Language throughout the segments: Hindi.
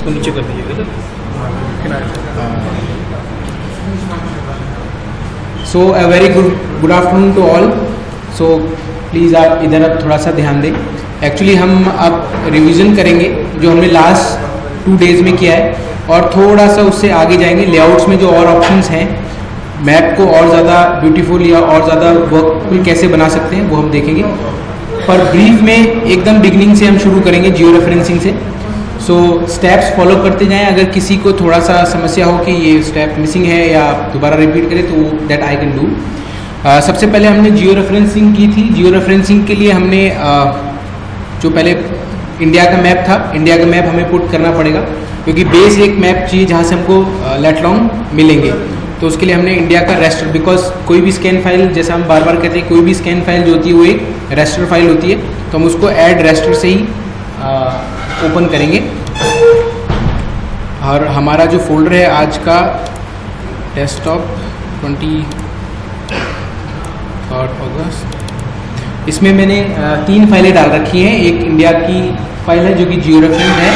इसको नीचे कर दीजिएगा so a very good afternoon to all. So please आप इधर अब थोड़ा सा ध्यान दें. एक्चुअली हम अब रिवीजन करेंगे जो हमने लास्ट 2 डेज़ में किया है और थोड़ा सा उससे आगे जाएंगे. लेआउट्स में जो और ऑप्शंस हैं, मैप को और ज़्यादा ब्यूटीफुल या और ज़्यादा वर्कफुल कैसे बना सकते हैं वो हम देखेंगे. पर ब्रीफ में एकदम बिगनिंग से हम शुरू करेंगे जियो रेफरेंसिंग से. सो स्टेप्स फॉलो करते जाएं. अगर किसी को थोड़ा सा समस्या हो कि ये स्टेप मिसिंग है या दोबारा रिपीट करें तो दैट आई कैन डू. सबसे पहले हमने जियो रेफरेंसिंग की थी. जियो रेफरेंसिंग के लिए हमने जो पहले इंडिया का मैप था, इंडिया का मैप हमें पुट करना पड़ेगा क्योंकि बेस एक मैप चाहिए जहाँ से हमको लेटलॉन्ग मिलेंगे. तो उसके लिए हमने इंडिया का रेस्टर, बिकॉज कोई भी स्कैन फाइल, जैसा हम बार बार कहते हैं, कोई भी स्कैन फाइल जो होती है वो एक रेस्टर फाइल होती है. तो हम उसको ऐड रेस्टर से ही ओपन करेंगे. और हमारा जो फोल्डर है आज का डेस्कटॉप 23 अगस्त, इसमें मैंने 3 फाइलें डाल रखी हैं. एक इंडिया की फाइल है जो कि जियो रेफरेंस है,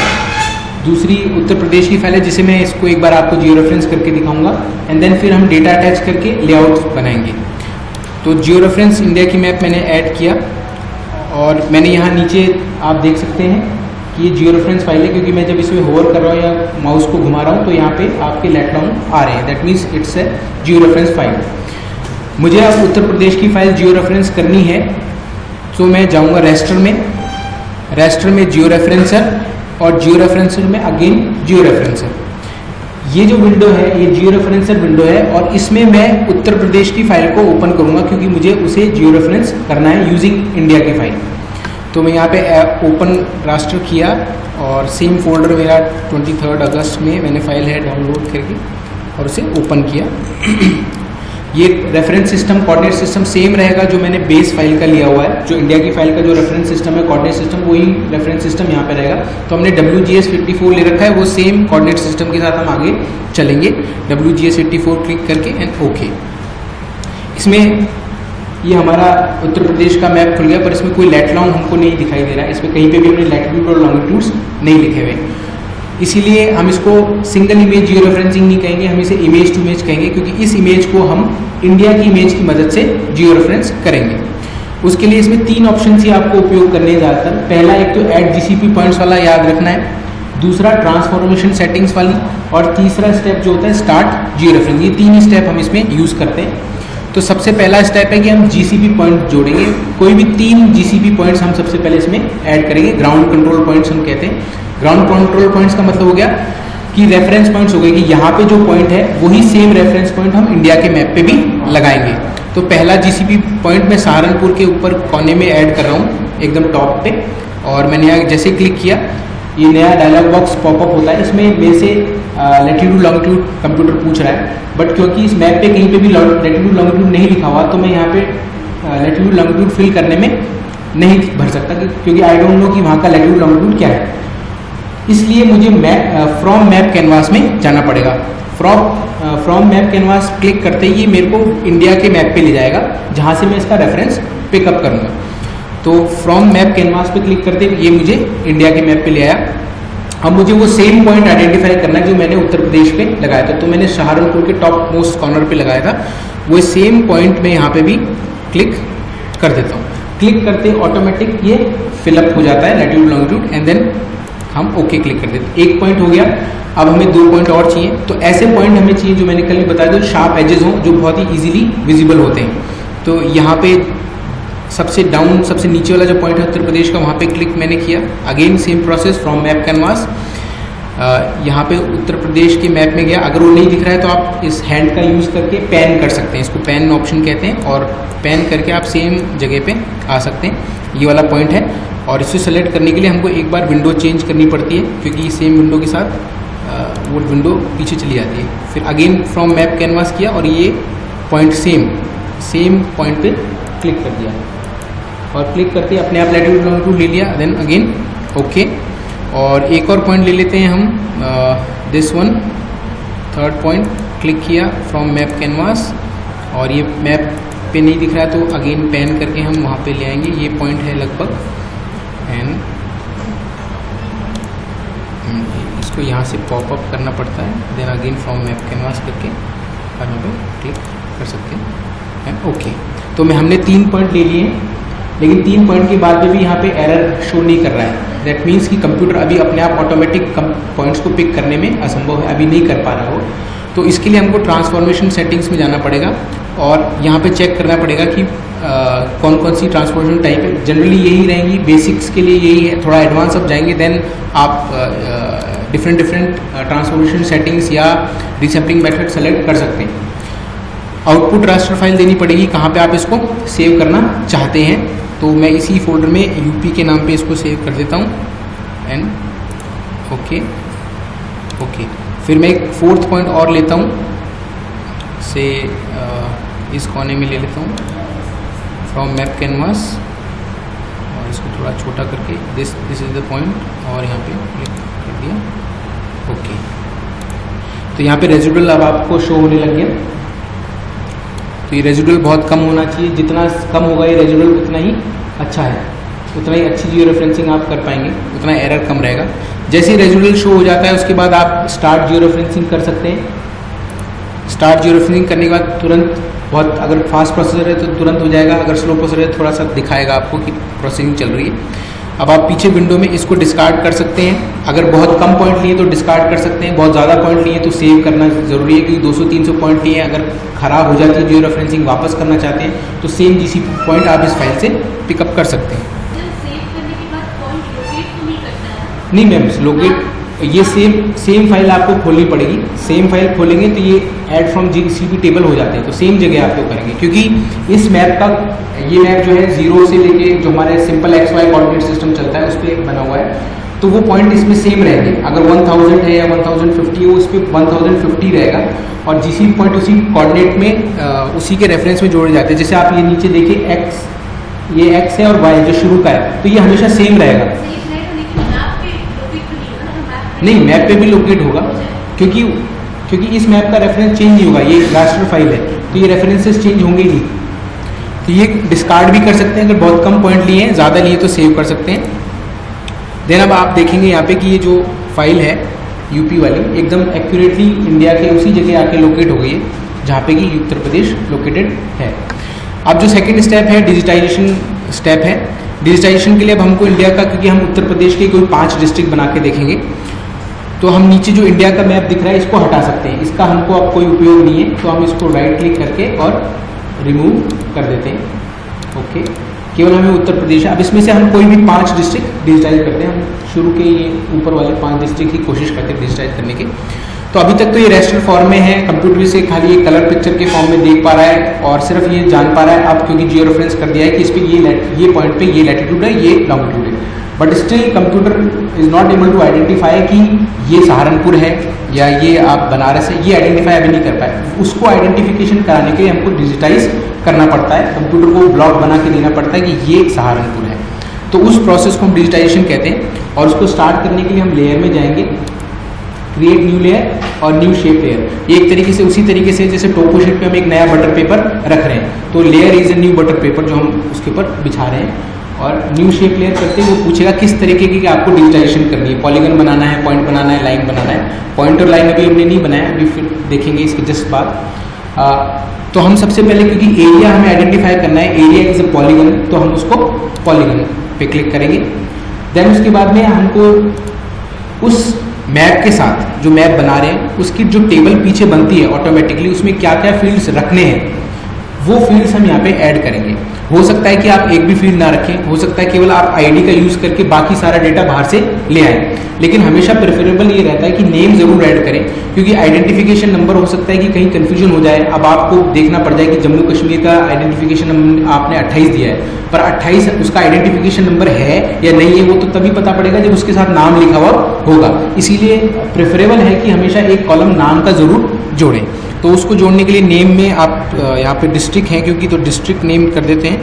दूसरी उत्तर प्रदेश की फाइल है जिसे मैं इसको एक बार आपको जियो रेफरेंस करके दिखाऊंगा, एंड देन फिर हम डेटा अटैच करके लेआउट बनाएंगे. तो जियो रेफरेंस इंडिया की मैप मैंने ऐड किया और मैंने यहाँ नीचे आप देख सकते हैं कि ये जियो रेफरेंस फाइल है क्योंकि मैं जब इसमें होवर कर रहा हूँ या माउस को घुमा रहा हूँ तो यहाँ पे आपके लेटलॉन्ग आ रहे हैं. That means it's a geo reference file. मुझे अब उत्तर प्रदेश की फाइल जियो रेफरेंस करनी है तो मैं जाऊँगा रेस्टर में जियो रेफरेंसर और जियो रेफरेंसर में अगेन जियो रेफरेंसर. ये जो विंडो है ये जियो रेफरेंसर विंडो है और इसमें मैं उत्तर प्रदेश की फाइल को ओपन करूँगा क्योंकि मुझे उसे जियो रेफरेंस करना है यूजिंग इंडिया की फाइल. तो मैं यहाँ पे ओपन रास्टर किया और सेम फोल्डर मेरा 23 अगस्त में मैंने फाइल है डाउनलोड करके और उसे ओपन किया. ये reference system, coordinate system same रहेगा जो मैंने बेस फाइल का लिया हुआ है. जो इंडिया की फाइल का जो रेफरेंस सिस्टम है, कोऑर्डिनेट सिस्टम, वही रेफरेंस सिस्टम यहाँ पे रहेगा. तो हमने WGS54 ले रखा है, वो सेम कोऑर्डिनेट सिस्टम के साथ हम आगे चलेंगे. WGS54 क्लिक करके एंड ओके. इसमें ये हमारा उत्तर प्रदेश का मैप खुल गया पर इसमें कोई लेटलॉन्ग हमको नहीं दिखाई दे रहा है. इसमें कहीं पे भी हमने लैटिट्यूड और लॉन्गिट्यूड्स नहीं लिखे हुए, इसीलिए हम इसको सिंगल इमेज जियो रेफरेंसिंग नहीं कहेंगे, हम इसे इमेज टू इमेज कहेंगे क्योंकि इस इमेज को हम इंडिया की इमेज की मदद से जियो रेफरेंस करेंगे. उसके लिए इसमें 3 ऑप्शन ही आपको उपयोग करने हैं ज़्यादातर. पहला एक तो ऐड GCP पॉइंट्स वाला याद रखना है, दूसरा ट्रांसफॉर्मेशन सेटिंग्स वाली, और तीसरा स्टेप जो होता है स्टार्ट जियो रेफरेंस. ये 3 ही स्टेप हम इसमें यूज़ करते हैं. तो सबसे पहला स्टेप है कि हम GCP पॉइंट जोड़ेंगे. कोई भी 3 GCP पॉइंट्स हम सबसे पहले इसमें ऐड करेंगे. ग्राउंड कंट्रोल पॉइंट्स हम कहते हैं. ग्राउंड कंट्रोल पॉइंट्स का मतलब हो गया कि रेफरेंस पॉइंट्स हो गए कि यहाँ पे जो पॉइंट है वही सेम रेफरेंस पॉइंट हम इंडिया के मैप पे भी लगाएंगे. तो पहला GCP पॉइंट मैं सहारनपुर के ऊपर कोने में ऐड कर रहा हूँ एकदम टॉप पे. और मैंने यहाँ जैसे क्लिक किया ये नया डायलॉग बॉक्स पॉपअप होता है. इसमें मेरे से लैटिट्यूड लॉन्गिट्यूड कंप्यूटर पूछ रहा है, बट क्योंकि इस मैप पे कहीं पे भी लैटिट्यूड लॉन्गिट्यूड नहीं लिखा हुआ तो मैं यहाँ पे लैटिट्यूड लॉन्गिट्यूड फिल करने में नहीं भर सकता क्योंकि आई डोंट नो कि वहाँ का लैटिट्यूड लॉन्गिट्यूड क्या है. इसलिए मुझे फ्रॉम मैप कैनवास में जाना पड़ेगा. फ्रॉम मैप कैनवास क्लिक करते ही मेरे को इंडिया के मैप पे ले जाएगा जहाँ से मैं इसका रेफरेंस पिकअप करूँगा. तो फ्रॉम मैप कैनवास पे क्लिक करते ये मुझे इंडिया के मैप पे ले आया. अब मुझे वो सेम पॉइंट आइडेंटिफाई करना है जो मैंने उत्तर प्रदेश पे लगाया था. तो मैंने सहारनपुर के टॉप मोस्ट कॉर्नर पे लगाया था. वो सेम पॉइंट में यहाँ पे भी क्लिक कर देता हूँ. क्लिक करते ऑटोमेटिक ये फिलअप हो जाता है लैटिट्यूड लॉन्गिट्यूड एंड देन हम ओके क्लिक कर देते. एक पॉइंट हो गया. अब हमें 2 पॉइंट और चाहिए. तो ऐसे पॉइंट हमें चाहिए जो मैंने कल भी बताया था, शार्प एजेस हों, जो बहुत ही इजीली विजिबल होते हैं. तो यहाँ पे सबसे डाउन, सबसे नीचे वाला जो पॉइंट है उत्तर प्रदेश का, वहाँ पे क्लिक मैंने किया. Again same process from map canvas. यहाँ पे उत्तर प्रदेश के मैप में गया. अगर वो नहीं दिख रहा है तो आप इस हैंड का यूज़ करके पैन कर सकते हैं. इसको पैन ऑप्शन कहते हैं और पैन करके आप सेम जगह पे आ सकते हैं. ये वाला पॉइंट है और इसे सेलेक्ट करने के लिए हमको एक बार विंडो चेंज करनी पड़ती है क्योंकि सेम विंडो के साथ वो विंडो पीछे चली जाती है. फिर अगेन फ्रॉम मैप कैनवास किया और ये पॉइंट सेम पॉइंट पे क्लिक कर दिया और क्लिक करके अपने आप लैटिट्यूड लॉन्गिट्यूड ले लिया. Then again okay. और एक और पॉइंट ले लेते हैं हम, this one, 3rd point. Click किया फ्रॉम मैप कैनवास और ये मैप पे नहीं दिख रहा है तो अगेन पैन करके हम वहाँ पे ले आएंगे. ये पॉइंट है लगभग एंड इसको इसको यहाँ से पॉपअप करना पड़ता है, then again from map canvas करके और यहाँ पे क्लिक कर सकते हैं एंड ओके। तो हमने 3 पॉइंट ले लिए हैं, लेकिन 3 पॉइंट के बाद भी यहाँ पे एरर शो नहीं कर रहा है। दैट मीन्स कि कंप्यूटर अभी अपने आप ऑटोमेटिक पॉइंट्स को पिक करने में असंभव है, अभी नहीं कर पा रहा हो। तो इसके लिए हमको ट्रांसफॉर्मेशन सेटिंग्स में जाना पड़ेगा और यहाँ पे चेक करना पड़ेगा कि कौन कौन सी ट्रांसफॉर्मेशन टाइप है। जनरली यही रहेंगी, बेसिक्स के लिए यही है। थोड़ा एडवांस अब जाएंगे देन आप डिफरेंट ट्रांसफॉर्मेशन सेटिंग्स या रीसैम्पलिंग मेथड सेलेक्ट कर सकते हैं। आउटपुट रास्टर फाइल देनी पड़ेगी, कहाँ पे आप इसको सेव करना चाहते हैं। तो मैं इसी फोल्डर में यूपी के नाम पे इसको सेव कर देता हूँ एंड ओके। फिर मैं एक 4th पॉइंट और लेता हूँ, से इस कोने में ले लेता हूँ फ्रॉम मैप कैनवास और इसको थोड़ा छोटा करके दिस इज द पॉइंट और यहाँ पे क्लिक कर दिया ओके। तो यहाँ पे रेजिडुअल अब आपको शो होने लग गया। तो ये रेजिडुअल बहुत कम होना चाहिए, जितना कम होगा ये रेजिडुअल उतना ही अच्छा है, उतना ही अच्छी जियो रेफरेंसिंग आप कर पाएंगे, उतना एरर कम रहेगा। जैसे ही रेजिडुअल शो हो जाता है उसके बाद आप स्टार्ट जियो रेफरेंसिंग कर सकते हैं। स्टार्ट जियो रेफरेंसिंग करने के बाद तुरंत, बहुत अगर फास्ट प्रोसेसर है तो तुरंत हो जाएगा, अगर स्लो प्रोसेसर है थोड़ा सा दिखाएगा आपको कि प्रोसेसिंग चल रही है। अब आप पीछे विंडो में इसको डिस्कार्ड कर सकते हैं। अगर बहुत कम पॉइंट लिए तो डिस्कार्ड कर सकते हैं, बहुत ज़्यादा पॉइंट लिए तो सेव करना ज़रूरी है, क्योंकि 200-300 पॉइंट लिए अगर ख़राब हो जाती है जियो रेफरेंसिंग वापस करना चाहते हैं तो सेम जीसी पॉइंट आप इस फाइल से पिकअप कर सकते हैं। नहीं मैम, लोकेट ये सेम फाइल आपको खोलनी पड़ेगी। सेम फाइल खोलेंगे तो ये ऐड फ्रॉम जीसीपी टेबल हो जाते हैं, तो सेम जगह आपको करेंगे, क्योंकि इस मैप का ये मैप जो है 0 से लेके जो हमारे सिंपल XY कोऑर्डिनेट सिस्टम चलता है उस पर बना हुआ है, तो वो पॉइंट इसमें सेम रहेंगे। अगर 1000 है या 1050 है उस पर 1050 रहेगा और जीसीपी पॉइंट उसी कोऑर्डिनेट में उसी के रेफरेंस में जोड़े जाते हैं। जैसे आप ये नीचे देखिए X, ये X है और Y जो शुरू का है, तो ये हमेशा सेम रहेगा। नहीं, मैप पे भी लोकेट होगा, क्योंकि इस मैप का रेफरेंस चेंज नहीं होगा, ये रास्टर फाइल है तो ये रेफरेंसेस चेंज होंगे ही नहीं। तो ये डिस्कार्ड भी कर सकते हैं, अगर बहुत कम पॉइंट लिए हैं, ज़्यादा लिए तो सेव कर सकते हैं। देन अब आप देखेंगे यहाँ पे कि ये जो फाइल है यूपी वाली एकदम एक्यूरेटली इंडिया के उसी जगह आके लोकेट हो गई है जहाँ पे कि उत्तर प्रदेश लोकेटेड है। अब जो सेकेंड स्टेप है डिजिटाइजेशन स्टेप है। डिजिटाइजेशन के लिए अब हमको इंडिया का, क्योंकि हम उत्तर प्रदेश के कोई 5 डिस्ट्रिक्ट बना के देखेंगे, तो हम नीचे जो इंडिया का मैप दिख रहा है इसको हटा सकते हैं। इसका हमको अब कोई उपयोग नहीं है, तो हम इसको राइट क्लिक करके और रिमूव कर देते हैं ओके। केवल हमें उत्तर प्रदेश, अब इसमें से हम कोई भी 5 डिस्ट्रिक्ट डिजिटाइज करते हैं। हम शुरू के ये ऊपर वाले 5 डिस्ट्रिक्ट की कोशिश करते हैं डिजिटाइज करने की। तो अभी तक तो ये रेस्टर फॉर्म में है, कंप्यूटर से खाली एक कलर पिक्चर के फॉर्म में देख पा रहा है और सिर्फ ये जान पा रहा है अब, क्योंकि जियो रेफरेंस कर दिया है कि इस पर ये पॉइंट पे ये लैटिट्यूड है, ये लॉन्गिट्यूड है। But still computer is not able to identify कि ये सहारनपुर है या ये आप बनारस है, ये आइडेंटिफाई अभी नहीं कर पाए। उसको आइडेंटिफिकेशन कराने के लिए हमको डिजिटाइज करना पड़ता है, कंप्यूटर को ब्लॉक बना के देना पड़ता है कि ये सहारनपुर है। तो उस प्रोसेस को हम डिजिटाइजेशन कहते हैं। और उसको स्टार्ट करने के लिए हम लेयर में जाएंगे, क्रिएट न्यू लेयर और न्यू शेप लेयर। एक तरीके से उसी तरीके से जैसे टोपो शीट पे हम एक नया बटर पेपर रख रहे हैं, तो layer is a new butter paper जो हम उसके ऊपर बिछा रहे हैं। और न्यू शेप लेयर करते हैं, वो पूछेगा किस तरीके की आपको डिजिटाइजेशन करनी है, पॉलीगन बनाना है, पॉइंट बनाना है, लाइन बनाना है। पॉइंट और लाइन अभी हमने नहीं बनाया, अभी फिर देखेंगे इसके जस्ट बाद। तो हम सबसे पहले, क्योंकि एरिया हमें आइडेंटिफाई करना है, एरिया इज अ पॉलीगन, तो हम उसको पॉलीगन पे क्लिक करेंगे। देन उसके बाद में हमको उस मैप के साथ जो मैप बना रहे हैं उसकी जो टेबल पीछे बनती है ऑटोमेटिकली, उसमें क्या क्या फील्ड्स रखने हैं वो फील्ड्स हम यहाँ पे ऐड करेंगे। हो सकता है कि आप एक भी फील्ड ना रखें, हो सकता है केवल आप आईडी का यूज़ करके बाकी सारा डेटा बाहर से ले आएँ, लेकिन हमेशा प्रेफरेबल ये रहता है कि नेम जरूर ऐड करें, क्योंकि आइडेंटिफिकेशन नंबर हो सकता है कि कहीं कन्फ्यूजन हो जाए। अब आपको देखना पड़ जाए कि जम्मू कश्मीर का आइडेंटिफिकेशन आपने 28 दिया है, पर 28 उसका आइडेंटिफिकेशन नंबर है या नहीं है वो तो तभी पता पड़ेगा जब उसके साथ नाम लिखा हुआ होगा। इसीलिए प्रेफरेबल है कि हमेशा एक कॉलम नाम का जरूर जोड़ें। तो उसको जोड़ने के लिए नेम में आप यहाँ पे डिस्ट्रिक्ट हैं क्योंकि, तो डिस्ट्रिक्ट नेम कर देते हैं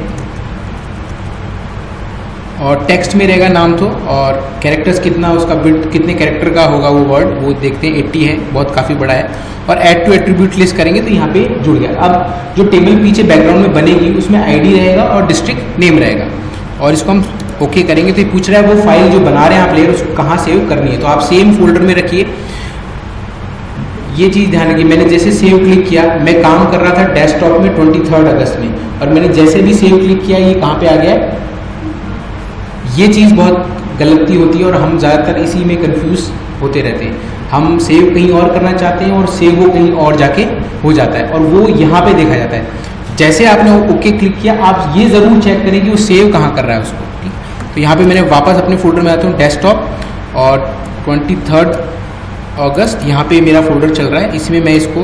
और टेक्स्ट में रहेगा नाम तो, और कैरेक्टर्स कितना उसका बिट कितने कैरेक्टर का होगा वो वर्ड वो देखते हैं। 80 है, बहुत काफ़ी बड़ा है। और ऐड टू एट्रीब्यूट लिस्ट करेंगे तो यहाँ पे जुड़ गया। अब जो टेबल पीछे बैकग्राउंड में बनेगी उसमें आईडी रहेगा और डिस्ट्रिक्ट नेम रहेगा, और इसको हम ओके करेंगे तो ये पूछ रहा है वो फाइल जो बना रहे हैं आप लेयर उसको कहाँ सेव करनी है, तो आप सेम फोल्डर में रखिए। ये चीज़ ध्यान रखिए, मैंने जैसे सेव क्लिक किया, मैं काम कर रहा था डेस्कटॉप में 23 अगस्त में, और मैंने जैसे भी सेव क्लिक किया ये कहाँ पे आ गया। ये चीज़ बहुत गलती होती है और हम ज़्यादातर इसी में कंफ्यूज होते रहते हैं। हम सेव कहीं और करना चाहते हैं और सेव वो कहीं और जाके हो जाता है, और वो यहाँ पे देखा जाता है। जैसे आपने ओके क्लिक किया, आप ये ज़रूर चेक करें कि वो सेव कहाँ कर रहा है उसको, ठीक। तो यहाँ पे मैंने वापस अपने फोल्डर में आता हूँ डेस्कटॉप, और 23 अगस्त यहाँ पे मेरा फोल्डर चल रहा है, इसमें मैं इसको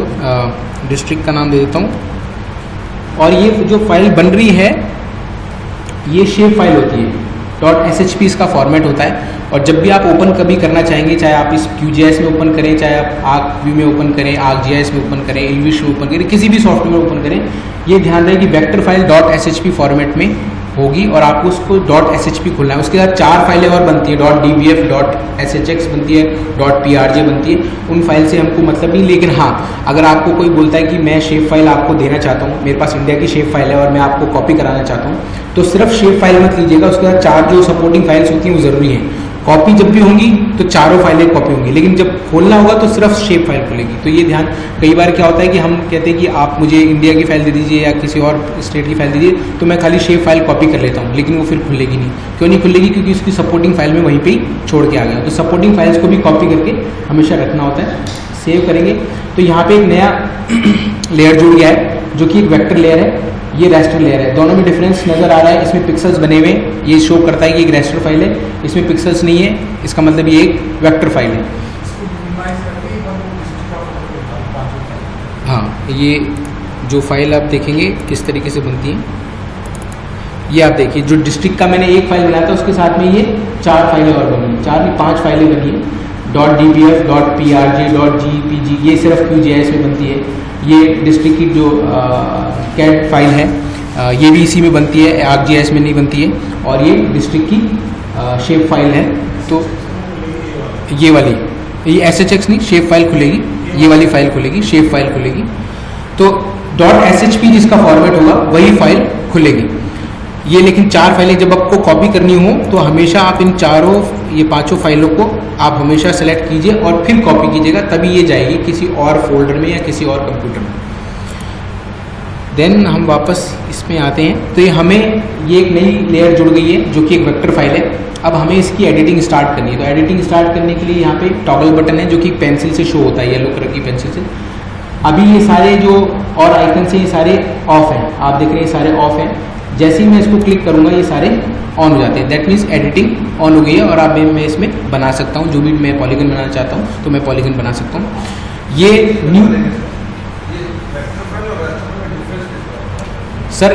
डिस्ट्रिक्ट का नाम दे देता हूँ। और ये जो फाइल बन रही है ये शेप फाइल होती है, .shp इसका फॉर्मेट होता है। और जब भी आप ओपन कभी करना चाहेंगे, चाहे आप इस QGIS में ओपन करें, चाहे आप ArcView में ओपन करें, ArcGIS में ओपन करें, Illusion में ओपन करें, किसी भी सॉफ्टवेयर में ओपन करें, ये ध्यान रहे कि वेक्टर फाइल .shp फॉर्मेट में होगी और आपको उसको .shp खोलना है। उसके बाद 4 फाइलें और बनती है, .dbf, .shx बनती है, .prj बनती है। उन फाइल से हमको मतलब नहीं, लेकिन हाँ अगर आपको कोई बोलता है कि मैं शेप फाइल आपको देना चाहता हूँ, मेरे पास इंडिया की शेप फाइल है और मैं आपको कॉपी कराना चाहता हूँ, तो सिर्फ शेप फाइल मत लीजिएगा, उसके बाद 4 जो सपोर्टिंग फाइल्स होती हैं वो ज़रूरी हैं। कॉपी जब भी होंगी तो चारों फाइलें कॉपी होंगी, लेकिन जब खोलना होगा तो सिर्फ शेप फाइल खुलेगी। तो ये ध्यान, कई बार क्या होता है कि हम कहते हैं कि आप मुझे इंडिया की फाइल दे दीजिए या किसी और स्टेट की फाइल दीजिए, तो मैं खाली शेप फाइल कॉपी कर लेता हूँ, लेकिन वो फिर खुलेगी नहीं। क्यों नहीं खुलेगी? क्योंकि उसकी सपोर्टिंग फाइल में वहीं पर ही छोड़ के आ गया। तो सपोर्टिंग फाइल्स को भी कॉपी करके हमेशा रखना होता है। सेव करेंगे तो यहाँ पर एक नया लेयर जुड़ गया है जो कि एक वेक्टर लेयर है, ये रेस्टर लेयर है। दोनों में डिफरेंस नज़र आ रहा है, इसमें पिक्सल्स बने हुए हैं, ये शो करता है कि एक रेस्टर फाइल है, इसमें पिक्सल्स नहीं है, इसका मतलब ये एक वेक्टर फाइल है। हाँ, ये जो फाइल आप देखेंगे किस तरीके से बनती है, ये आप देखिए, जो डिस्ट्रिक्ट का मैंने एक फाइल बनाया था उसके साथ में ये 4 फाइलें और बनी है, 4 नहीं 5 फाइलें बनी है। .dbf, .prj, .gpg ये सिर्फ QGIS में बनती है। ये डिस्ट्रिक्ट की जो कैट फाइल है ये भी इसी में बनती है, ArcGIS में नहीं बनती है। और ये डिस्ट्रिक्ट की शेप फाइल है, तो ये वाली, ये SHX नहीं, शेप फाइल खुलेगी, ये वाली फाइल खुलेगी, शेप फाइल खुलेगी। तो .shp जिसका फॉर्मेट होगा वही फाइल खुलेगी। ये लेकिन 4 फाइलें जब आपको कॉपी करनी हो तो हमेशा आप इन चारों, ये 5 फाइलों को आप हमेशा सेलेक्ट कीजिए और फिर कॉपी कीजिएगा, तभी ये जाएगी किसी और फोल्डर में या किसी और कंप्यूटर में। देन हम वापस इसमें आते हैं, तो ये हमें ये एक नई लेयर जुड़ गई है जो कि एक वेक्टर फाइल है। अब हमें इसकी एडिटिंग स्टार्ट करनी है, तो एडिटिंग स्टार्ट करने के लिए यहाँ पे टॉगल बटन है जो कि पेंसिल से शो होता है, येलो कलर की पेंसिल से। अभी ये सारे जो और आइकन से ये सारे ऑफ हैं, आप देख रहे हैं ये सारे ऑफ हैं। जैसे ही मैं इसको क्लिक करूंगा ये सारे ऑन हो जाते हैं, दैट मीन्स एडिटिंग ऑन हो गई है। और अब मैं इसमें बना सकता हूँ, जो भी मैं पॉलीगन बनाना चाहता हूँ तो मैं पॉलीगन बना सकता हूँ। ये न्यू सर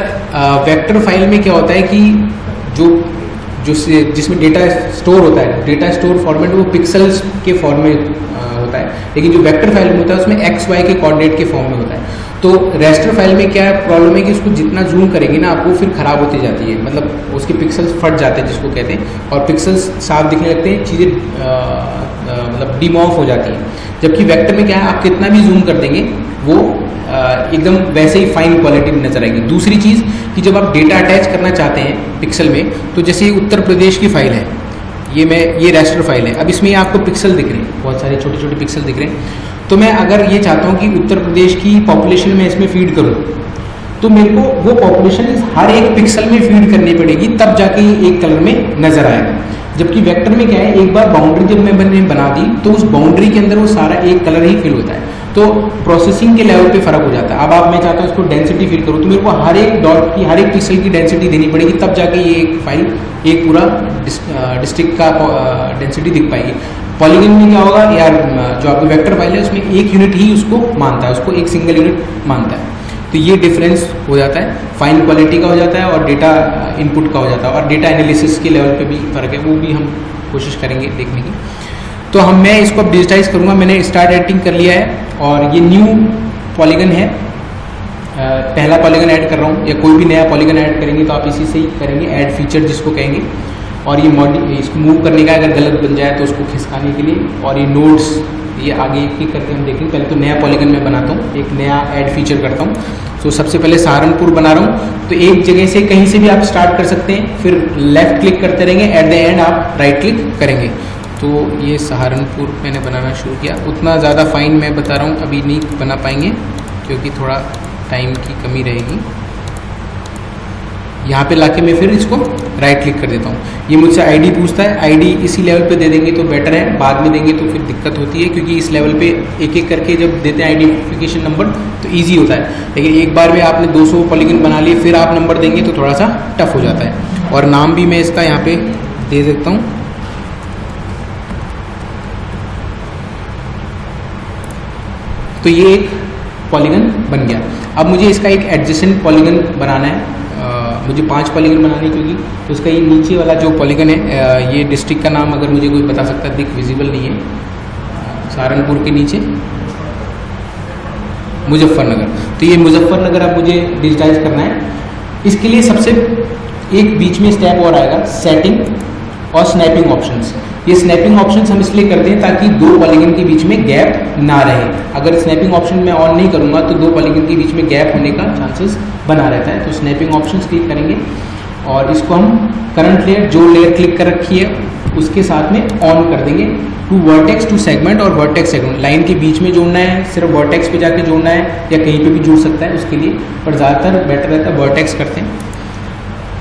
वेक्टर फाइल में क्या होता है कि जो जिसमें डेटा स्टोर होता है, डेटा स्टोर फॉर्मेट वो पिक्सल्स के फॉर्म में होता है, लेकिन जो वेक्टर फाइल में होता है उसमें XY के कोऑर्डिनेट के फॉर्म में होता है। तो रेस्टर फाइल में क्या प्रॉब्लम है कि उसको जितना जूम करेंगे ना आपको फिर ख़राब होती जाती है, मतलब उसके पिक्सल्स फट जाते हैं जिसको कहते हैं, और पिक्सल्स साफ दिखने लगते हैं, चीज़ें मतलब डिमॉर्फ हो जाती हैं। जबकि वेक्टर में क्या है, आप कितना भी जूम कर देंगे वो एकदम वैसे ही फाइन क्वालिटी में नजर आएगी। दूसरी चीज़ कि जब आप डेटा अटैच करना चाहते हैं पिक्सल में, तो जैसे उत्तर प्रदेश की फाइल है, ये रेस्टर फाइल है। अब इसमें आपको पिक्सल दिख रहे हैं, बहुत सारे छोटे छोटे पिक्सल दिख रहे हैं। तो मैं अगर ये चाहता हूँ कि उत्तर प्रदेश की पॉपुलेशन में इसमें फीड करूँ, तो मेरे को वो पॉपुलेशन हर एक पिक्सल में फीड करनी पड़ेगी, तब जाके ये एक कलर में नजर आएगा। जबकि वेक्टर में क्या है, एक बार बाउंड्री जब मैंने बना दी तो उस बाउंड्री के अंदर वो सारा एक कलर ही फिल होता है, तो प्रोसेसिंग के लेवल पे फर्क हो जाता है। अब मैं चाहता हूँ इसको डेंसिटी फिल करूँ, तो मेरे को हर एक डॉट की, हर एक पिक्सल की डेंसिटी देनी पड़ेगी, तब जाके ये एक फाइल, एक पूरा डिस्ट्रिक्ट का डेंसिटी दिख पाएगी। पॉलीगन में क्या होगा यार, जो आपकी वेक्टर फाइल है उसमें एक यूनिट ही उसको मानता है, उसको एक सिंगल यूनिट मानता है। तो ये डिफरेंस हो जाता है, फाइन क्वालिटी का हो जाता है और डेटा इनपुट का हो जाता है, और डेटा एनालिसिस के लेवल पे भी फर्क है, वो भी हम कोशिश करेंगे देखने की। तो मैं इसको अब डिजिटाइज करूँगा। मैंने स्टार्ट एडिटिंग कर लिया है और ये न्यू पॉलीगन है, पहला पॉलीगन ऐड कर रहा हूँ, या कोई भी नया पॉलीगन ऐड करेंगे तो आप इसी से ही करेंगे, ऐड फीचर जिसको कहेंगे। और ये इसको मूव करने का, अगर गलत बन जाए तो उसको खिसकाने के लिए, और ये नोड्स ये आगे एक एक करके हम देखेंगे। पहले तो नया पॉलीगन मैं बनाता हूँ, एक नया ऐड फीचर करता हूँ। तो सबसे पहले सहारनपुर बना रहा हूँ, तो एक जगह से कहीं से भी आप स्टार्ट कर सकते हैं, फिर लेफ्ट क्लिक करते रहेंगे, एट द एंड आप राइट क्लिक करेंगे। तो ये सहारनपुर मैंने बनाना शुरू किया। उतना ज़्यादा फाइन मैं बता रहा हूँ अभी नहीं बना पाएंगे क्योंकि थोड़ा टाइम की कमी रहेगी। यहाँ पे लाके मैं फिर इसको राइट क्लिक कर देता हूँ। ये मुझसे आईडी पूछता है, आईडी इसी लेवल पे दे देंगे तो बेटर है, बाद में देंगे तो फिर दिक्कत होती है क्योंकि इस लेवल पे एक एक करके जब देते हैं आइडेंटिफिकेशन नंबर तो इजी होता है। लेकिन एक बार में आपने 200 पॉलीगन बना लिए फिर आप नंबर देंगे तो थोड़ा सा टफ हो जाता है। और नाम भी मैं इसका यहाँ पे दे देता हूँ। तो ये एक पॉलीगन बन गया। अब मुझे इसका एक एडजेसेंट पॉलीगन बनाना है। मुझे 5 पॉलीगन बनाने क्योंकि तो उसका ये नीचे वाला जो पॉलीगन है, ये डिस्ट्रिक्ट का नाम अगर मुझे कोई बता सकता है, दिख विजिबल नहीं है, सहारनपुर के नीचे मुजफ्फरनगर। तो ये मुजफ्फरनगर अब मुझे डिजिटाइज करना है। इसके लिए सबसे एक बीच में स्टेप और आएगा, सेटिंग और स्नैपिंग ऑप्शंस। ये स्नैपिंग ऑप्शंस हम इसलिए करते हैं ताकि 2 पॉलीगन के बीच में गैप ना रहे। अगर स्नैपिंग ऑप्शन मैं ऑन नहीं करूँगा तो 2 पॉलीगन के बीच में गैप होने का चांसेस बना रहता है। तो स्नैपिंग ऑप्शंस क्लिक करेंगे और इसको हम करंट लेयर, जो लेयर क्लिक कर रखी है उसके साथ में ऑन कर देंगे। टू वर्टेक्स, टू सेगमेंट और वर्टेक्स सेगमेंट, लाइन के बीच में जोड़ना है, सिर्फ वर्टेक्स पे जाके जोड़ना है या कहीं पे भी जुड़ सकता है उसके लिए, पर ज़्यादातर बेटर रहता है वर्टेक्स करते हैं।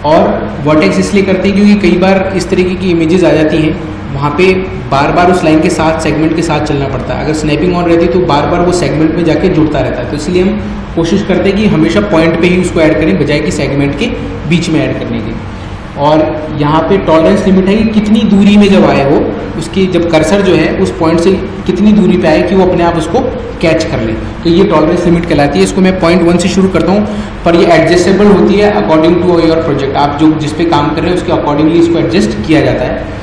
और वर्टेक्स इसलिए करते हैं क्योंकि कई बार इस तरीके की इमेजेस आ जाती हैं, वहाँ पे बार बार उस लाइन के साथ सेगमेंट के साथ चलना पड़ता है। अगर स्नैपिंग ऑन रहती तो बार बार वो सेगमेंट में जाके जुड़ता रहता है। तो इसलिए हम कोशिश करते हैं कि हमेशा पॉइंट पे ही उसको ऐड करें बजाय कि सेगमेंट के बीच में ऐड करने के। और यहाँ पे टॉलरेंस लिमिट है कि कितनी दूरी में जब आए वो, उसकी जब कर्सर जो है उस पॉइंट से कितनी दूरी पे आए कि वो अपने आप उसको कैच कर ले, तो ये टॉलरेंस लिमिट कहलाती है। इसको मैं 0.1 से शुरू करता हूँ, पर ये एडजस्टेबल होती है अकॉर्डिंग टू योर प्रोजेक्ट। आप जो जिस पे काम कर रहे हैं उसके अकॉर्डिंगली इसको एडजस्ट किया जाता है।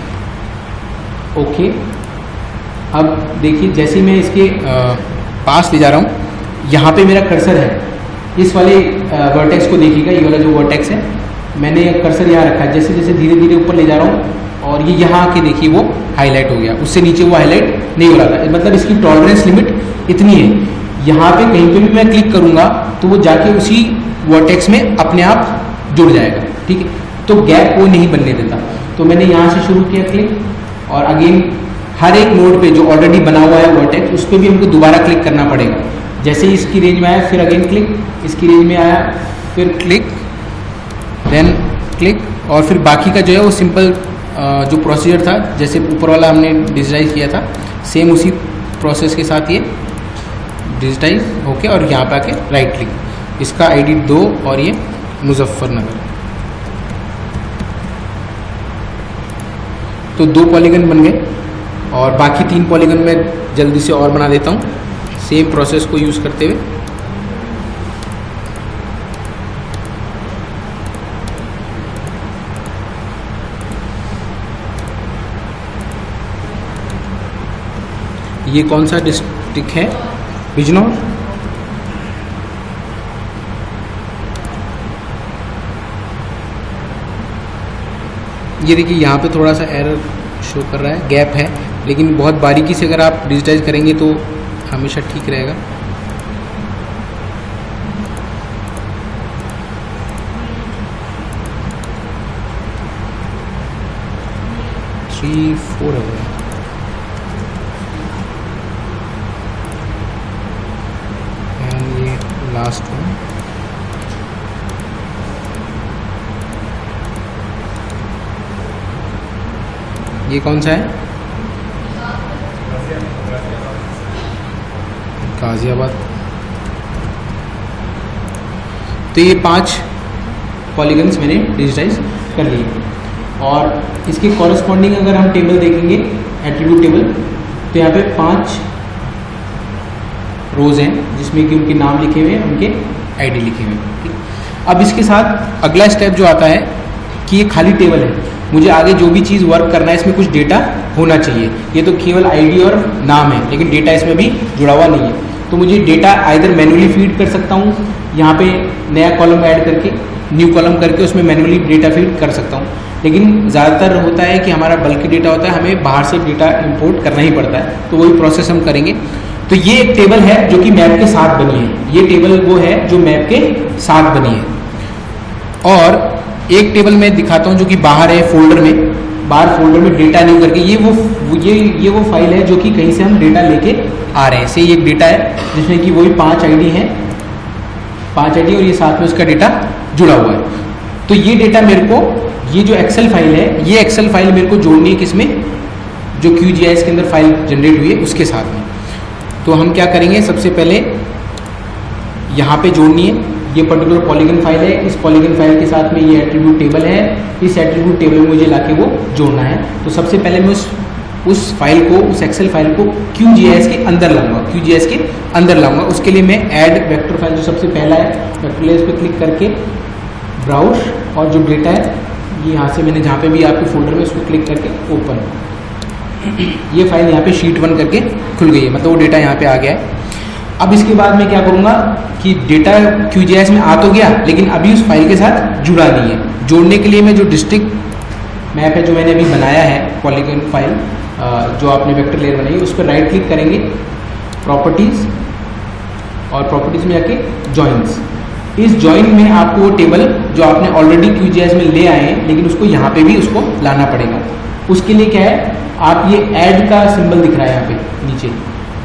ओके, अब देखिए जैसे मैं इसके पास ले जा रहा हूँ, यहाँ पे मेरा कर्सर है, इस वाले वर्टेक्स को देखिएगा, ये वाला जो वर्टेक्स है मैंने कर्सर यहाँ रखा है। जैसे जैसे धीरे धीरे ऊपर ले जा रहा हूँ और ये यहाँ आके देखिए वो हाईलाइट हो गया, उससे नीचे वो हाईलाइट नहीं हो रहा था। मतलब इसकी टॉलरेंस लिमिट इतनी है। यहाँ पे कहीं पे भी मैं क्लिक करूँगा तो वो जाके उसी वर्टेक्स में अपने आप जुड़ जाएगा, ठीक है। तो गैप वो नहीं बनने देता। तो मैंने यहाँ से शुरू किया क्लिक, और अगेन हर एक नोड पे जो ऑलरेडी बना हुआ है वर्टेक्स उस पर भी हमको दोबारा क्लिक करना पड़ेगा। जैसे ही इसकी रेंज में आया फिर अगेन क्लिक, इसकी रेंज में आया फिर क्लिक, देन क्लिक, और फिर बाकी का जो है वो सिंपल जो प्रोसीजर था जैसे ऊपर वाला हमने डिजिटाइज किया था, सेम उसी प्रोसेस के साथ ये डिजिटाइज होके और यहाँ पे आके राइट क्लिक, इसका आईडी 2 और ये मुजफ्फरनगर। तो 2 पॉलीगन बन गए और बाकी 3 पॉलीगन मैं जल्दी से और बना देता हूँ सेम प्रोसेस को यूज़ करते हुए। ये कौन सा डिस्ट्रिक्ट है? बिजनौर। ये देखिए यहाँ पे थोड़ा सा एरर शो कर रहा है, गैप है, लेकिन बहुत बारीकी से अगर आप डिजिटाइज करेंगे तो हमेशा ठीक रहेगा। थ्री 4 है एंड ये लास्ट वन। ये कौन सा है? गाजियाबाद। तो ये 5 पॉलीगन्स मैंने डिजिटाइज कर लिए और इसके कॉरेस्पॉन्डिंग अगर हम टेबल देखेंगे, एट्रीब्यूट टेबल, तो यहाँ पे 5 रोज हैं जिसमें कि उनके नाम लिखे हुए हैं, उनके आईडी लिखे हुए हैं। अब इसके साथ अगला स्टेप जो आता है कि ये खाली टेबल है, मुझे आगे जो भी चीज़ वर्क करना है इसमें कुछ डेटा होना चाहिए। ये तो केवल आईडी और नाम है, लेकिन डेटा इसमें भी जुड़ा हुआ नहीं है। तो मुझे डेटा आइदर मैन्युअली फीड कर सकता हूँ, यहाँ पे नया कॉलम ऐड करके, न्यू कॉलम करके उसमें मैन्युअली डेटा फीड कर सकता हूँ। लेकिन ज़्यादातर होता है कि हमारा बल्कि डेटा होता है, हमें बाहर से डेटा इंपोर्ट करना ही पड़ता है, तो वही प्रोसेस हम करेंगे। तो ये एक टेबल है जो कि मैप के साथ बनी है, ये टेबल वो है जो मैप के साथ बनी है। और एक टेबल मैं दिखाता हूँ जो कि बाहर है फोल्डर में, बाहर फोल्डर में डेटा न्यू करके, ये वो फाइल है जो कि कहीं से हम डेटा लेके आ रहे हैं। से ये एक डेटा है जिसमें कि वही 5 आईडी हैं, 5 आईडी और ये साथ में उसका डेटा जुड़ा हुआ है। तो ये डेटा मेरे को, ये जो एक्सेल फाइल है, ये एक्सेल फाइल मेरे को जोड़नी है किसमें, जो QGIS के अंदर फाइल जनरेट हुई है उसके साथ में। तो हम क्या करेंगे, सबसे पहले यहाँ पे जोड़नी है, ये पर्टिकुलर पॉलीगन फाइल है, इस पॉलीगन फाइल के साथ में ये एट्रीब्यूट टेबल है, इस एट्रीब्यूट टेबल में मुझे लाके वो जोड़ना है। तो सबसे पहले मैं उस फाइल को, उस एक्सेल फाइल को QGIS के अंदर लाऊंगा, QGIS के अंदर लाऊंगा। उसके लिए मैं ऐड वेक्टर फाइल जो सबसे पहला है, वेक्टर लेयर पे क्लिक करके ब्राउज, और जो डेटा है ये यहाँ से मैंने जहाँ पे भी आपके फोल्डर में उसको क्लिक करके ओपन, ये फाइल यहाँ पे शीट 1 करके खुल गई है, मतलब वो डेटा यहाँ पे आ गया है। अब इसके बाद मैं क्या करूँगा कि डेटा QGIS में आ तो गया, लेकिन अभी उस फाइल के साथ जुड़ा नहीं है। जोड़ने के लिए मैं जो डिस्ट्रिक्ट मैप है जो मैंने अभी बनाया है, पॉलीगन फाइल जो आपने वेक्टर लेयर बनाई है, उस पर राइट क्लिक करेंगे, प्रॉपर्टीज़, और प्रॉपर्टीज़ में जाके जॉइंस। इस जॉइन में आपको वो टेबल जो आपने ऑलरेडी QGIS में ले आए हैं, लेकिन उसको यहाँ पे भी उसको लाना पड़ेगा। उसके लिए क्या है, आप ये ऐड का सिंबल दिख रहा है यहाँ पे नीचे,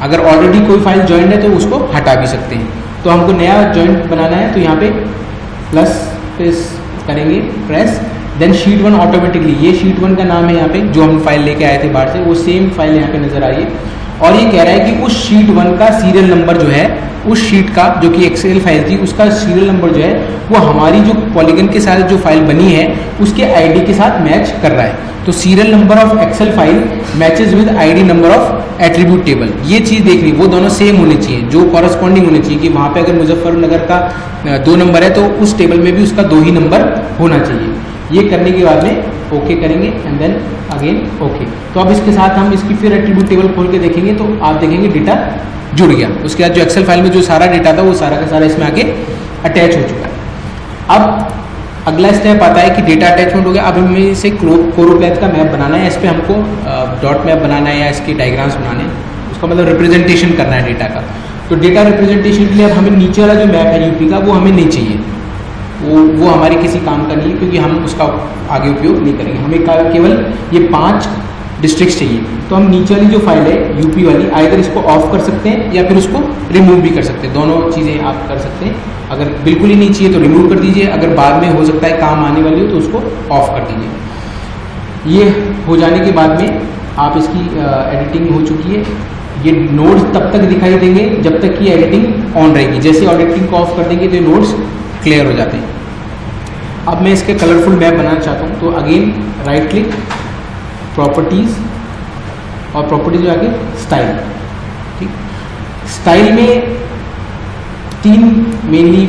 अगर ऑलरेडी कोई फाइल जॉइंट है तो उसको हटा भी सकते हैं। तो हमको नया जॉइंट बनाना है, तो यहाँ पे प्लस करेंगे प्रेस, देन शीट 1 ऑटोमेटिकली, ये शीट 1 का नाम है यहाँ पे जो हम फाइल लेके आए थे बाहर से, वो सेम फाइल यहाँ पे नजर आ रही है। और ये कह रहा है कि उस शीट 1 का सीरियल नंबर जो है, उस शीट का जो कि एक्सेल फाइल थी, उसका सीरियल नंबर जो है वो हमारी जो पॉलीगन के साथ जो फाइल बनी है उसके आईडी के साथ मैच कर रहा है। तो serial number of excel file matches with ID number of attribute table, ये चीज़ देखनी, वो दोनों सेम होनी चाहिए, जो कॉरस्पॉन्डिंग होनी चाहिए, कि वहाँ पे अगर मुजफ्फरनगर का 2 नंबर है तो उस टेबल में भी उसका 2 ही नंबर होना चाहिए। ये करने के बाद में ओके करेंगे एंड देन अगेन ओके। तो अब इसके साथ हम इसकी फिर एट्रीब्यूट टेबल खोल के देखेंगे, तो आप देखेंगे डेटा जुड़ गया। उसके बाद जो एक्सेल फाइल में जो सारा डेटा था वो सारा का सारा इसमें आके अटैच हो चुका है। अब अगला स्टेप आता है कि डेटा अटैचमेंट हो गया। अब हमें इसे क्लोरोप्लेथ का मैप बनाना है, इस पर हमको डॉट मैप बनाना है या इसके डायग्राम्स बनाने हैं, उसका मतलब रिप्रेजेंटेशन करना है डेटा का। तो डेटा रिप्रेजेंटेशन के लिए अब हमें नीचे वाला जो मैप है यूपी का वो हमें नहीं चाहिए, वो हमारे किसी काम का नहीं है, क्योंकि हम उसका आगे उपयोग नहीं करेंगे। हमें केवल ये 5 डिस्ट्रिक्ट चाहिए। तो हम नीचे वाली जो फाइल है यूपी वाली, आइदर इसको ऑफ कर सकते हैं या फिर उसको रिमूव भी कर सकते हैं, दोनों चीज़ें आप कर सकते हैं। अगर बिल्कुल ही नहीं चाहिए तो रिमूव कर दीजिए, अगर बाद में हो सकता है काम आने वाली हो तो उसको ऑफ कर दीजिए। ये हो जाने के बाद में आप इसकी एडिटिंग हो चुकी है। ये नोड्स तब तक दिखाई देंगे जब तक कि एडिटिंग ऑन रहेगी, जैसे एडिटिंग को ऑफ कर देंगे तो ये नोड्स क्लियर हो जाते हैं। अब मैं इसके कलरफुल मैप बनाना चाहता हूँ, तो अगेन राइट क्लिक, प्रॉपर्टीज़, और प्रॉपर्टीज में आगे स्टाइल। ठीक, स्टाइल में 3 मेनली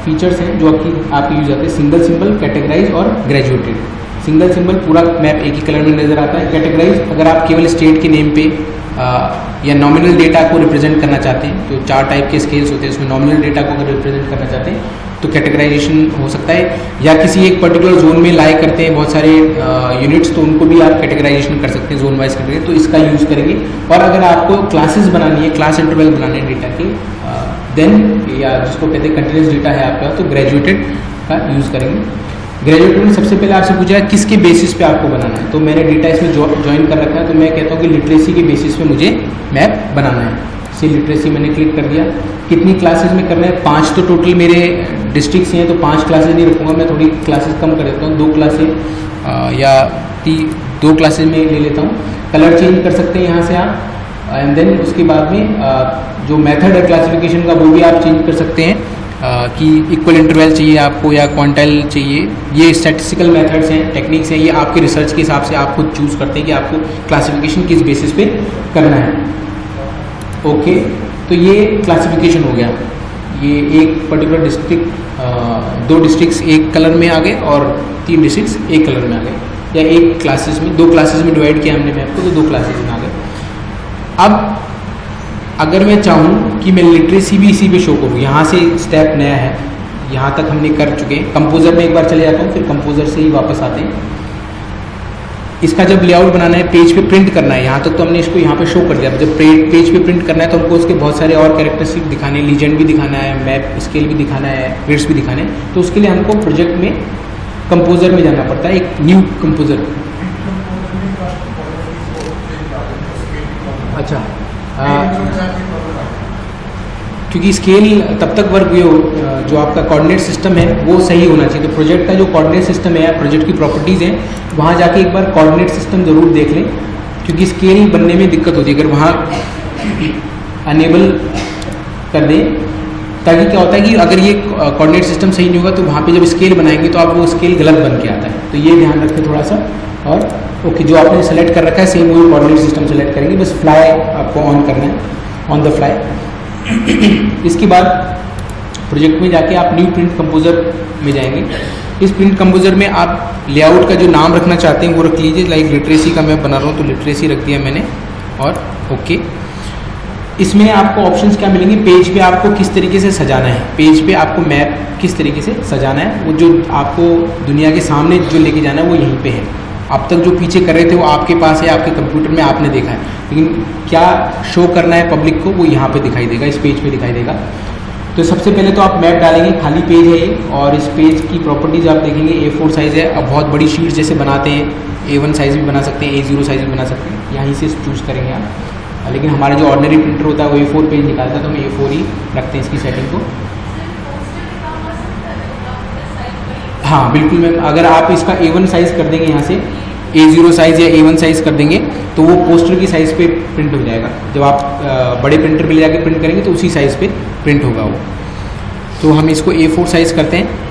फीचर्स हैं जो आपके यूज आते हैं, सिंगल सिंबल, कैटेगराइज और ग्रेजुएटेड। सिंगल सिंबल पूरा मैप एक ही कलर में नजर आता है। कैटेगराइज अगर आप केवल स्टेट के नेम पे या नॉमिनल डेटा को रिप्रेजेंट करना चाहते हैं, तो 4 टाइप के स्केल्स होते हैं, उसमें नॉमिनल डेटा को अगर रिप्रेजेंट करना चाहते हैं तो कैटेगराइजेशन हो सकता है, या किसी एक पर्टिकुलर जोन में लाई करते हैं बहुत सारे यूनिट्स, तो उनको भी आप कैटेगराइजेशन कर सकते हैं, जोन वाइज कैटेगरी, तो इसका यूज़ करेंगे। और अगर आपको क्लासेस बनानी है, क्लास इंटरवल बनाने हैं डेटा के, देन या जिसको कहते हैं कंटिन्यूस डेटा है आपका, तो ग्रेजुएटेड का यूज़ करेंगे। ग्रेजुएटेड में सबसे पहले आपसे पूछा है किसके बेसिस पे आपको बनाना है, तो मैंने डेटा इसमें ज्वाइन कर रखा है, तो मैं कहता हूँ कि लिटरेसी के बेसिस पे मुझे मैप बनाना है। सी लिटरेसी मैंने क्लिक कर दिया। कितनी क्लासेस में करना है, 5 तो टोटल मेरे डिस्ट्रिक्ट्स हैं, तो 5 क्लासेस नहीं रखूँगा, मैं थोड़ी क्लासेस कम कर देता हूँ, 2 क्लासेस या 2 क्लासेस में ले लेता हूँ। कलर चेंज कर सकते हैं यहाँ से आप, एंड देन उसके बाद में जो मेथड है क्लासिफिकेशन का वो भी आप चेंज कर सकते हैं, कि इक्वल इंटरवल चाहिए आपको या क्वांटाइल चाहिए। ये स्टैटिस्टिकल मेथड्स हैं, टेक्निक्स हैं, ये आपके रिसर्च के हिसाब से आप खुद चूज़ करते हैं कि आपको क्लासिफिकेशन किस बेसिस पे करना है। ओके, तो ये क्लासिफिकेशन हो गया। ये एक पर्टिकुलर डिस्ट्रिक्ट, 2 डिस्ट्रिक्ट्स एक कलर में आ गए और 3 डिस्ट्रिक्ट्स एक कलर में आ गए, या एक क्लासेस में 2 क्लासेस में डिवाइड किया हमने मैप को, तो 2 क्लासेस में आ गए। अब अगर मैं चाहूँ कि मैं लिटरेसी भी इसी पे शो करूँ, यहाँ से स्टेप नया है, यहाँ तक हमने कर चुके हैं। कंपोज़र में एक बार चले जाता हूँ, फिर कंपोज़र से ही वापस आते हैं। इसका जब लेआउट बनाना है, पेज पे प्रिंट करना है, यहाँ तक तो हमने इसको यहाँ पे शो कर दिया। जब पेज पे प्रिंट करना है तो हमको उसके बहुत सारे और कैरेक्टरिस्टिक दिखाने, लीजेंड भी दिखाना है, मैप स्केल भी दिखाना है, विड्थ भी दिखाने हैं। तो उसके लिए हमको प्रोजेक्ट में कंपोज़र में जाना पड़ता है, एक न्यू कंपोज़र। अच्छा, क्योंकि स्केल तब तक वर्क जो आपका कोऑर्डिनेट सिस्टम है वो सही होना चाहिए। तो प्रोजेक्ट का जो कोऑर्डिनेट सिस्टम है, प्रोजेक्ट की प्रॉपर्टीज़ हैं, वहाँ जाके एक बार कोऑर्डिनेट सिस्टम ज़रूर देख लें, क्योंकि स्केल बनने में दिक्कत होती है अगर वहाँ अनेबल कर दें। ताकि क्या होता है कि अगर ये कोऑर्डिनेट सिस्टम सही नहीं होगा तो वहाँ पे जब स्केल बनाएंगे तो आप वो स्केल गलत बन के आता है। तो ये ध्यान रखें थोड़ा सा। और ओके, जो आपने सेलेक्ट कर रखा है सेम वही कोऑर्डिनेट सिस्टम सेलेक्ट करेंगे, बस फ्लाई आपको ऑन करना है, ऑन द फ्लाई। इसके बाद प्रोजेक्ट में जाके आप न्यू प्रिंट कंपोज़र में जाएंगे। इस प्रिंट कंपोज़र में आप लेआउट का जो नाम रखना चाहते हैं वो रख लीजिए। लाइक लिटरेसी का मैं बना रहा हूँ तो लिटरेसी रख दिया मैंने, और ओके। इसमें आपको ऑप्शंस क्या मिलेंगे, पेज पे आपको किस तरीके से सजाना है, पेज पे आपको मैप किस तरीके से सजाना है, वो जो आपको दुनिया के सामने जो लेके जाना है वो यहीं पे है। अब तक जो पीछे कर रहे थे वो आपके पास है, आपके कंप्यूटर में आपने देखा है, लेकिन क्या शो करना है पब्लिक को वो यहाँ पे दिखाई देगा, इस पेज पे दिखाई देगा। तो सबसे पहले तो आप मैप डालेंगे, खाली पेज है ये, और इस पेज की प्रॉपर्टीज़ आप देखेंगे A4 साइज़ है। अब बहुत बड़ी शीट जैसे बनाते हैं, A1 साइज़ भी बना सकते हैं, A0 साइज़ भी बना सकते हैं, यहीं से चूज़ करेंगे आप। लेकिन हमारा जो ऑर्डिनरी प्रिंटर होता है वो A4 पेज निकालता है, तो हम A4 ही रखते हैं इसकी सेटिंग को। हाँ बिल्कुल मैम, अगर आप इसका A1 साइज़ कर देंगे यहाँ से, A0 साइज़ या A1 साइज़ कर देंगे तो वो पोस्टर की साइज़ पे प्रिंट हो जाएगा। जब आप बड़े प्रिंटर पे ले जाके प्रिंट करेंगे तो उसी साइज़ पे प्रिंट होगा वो। तो हम इसको A4 साइज़ करते हैं।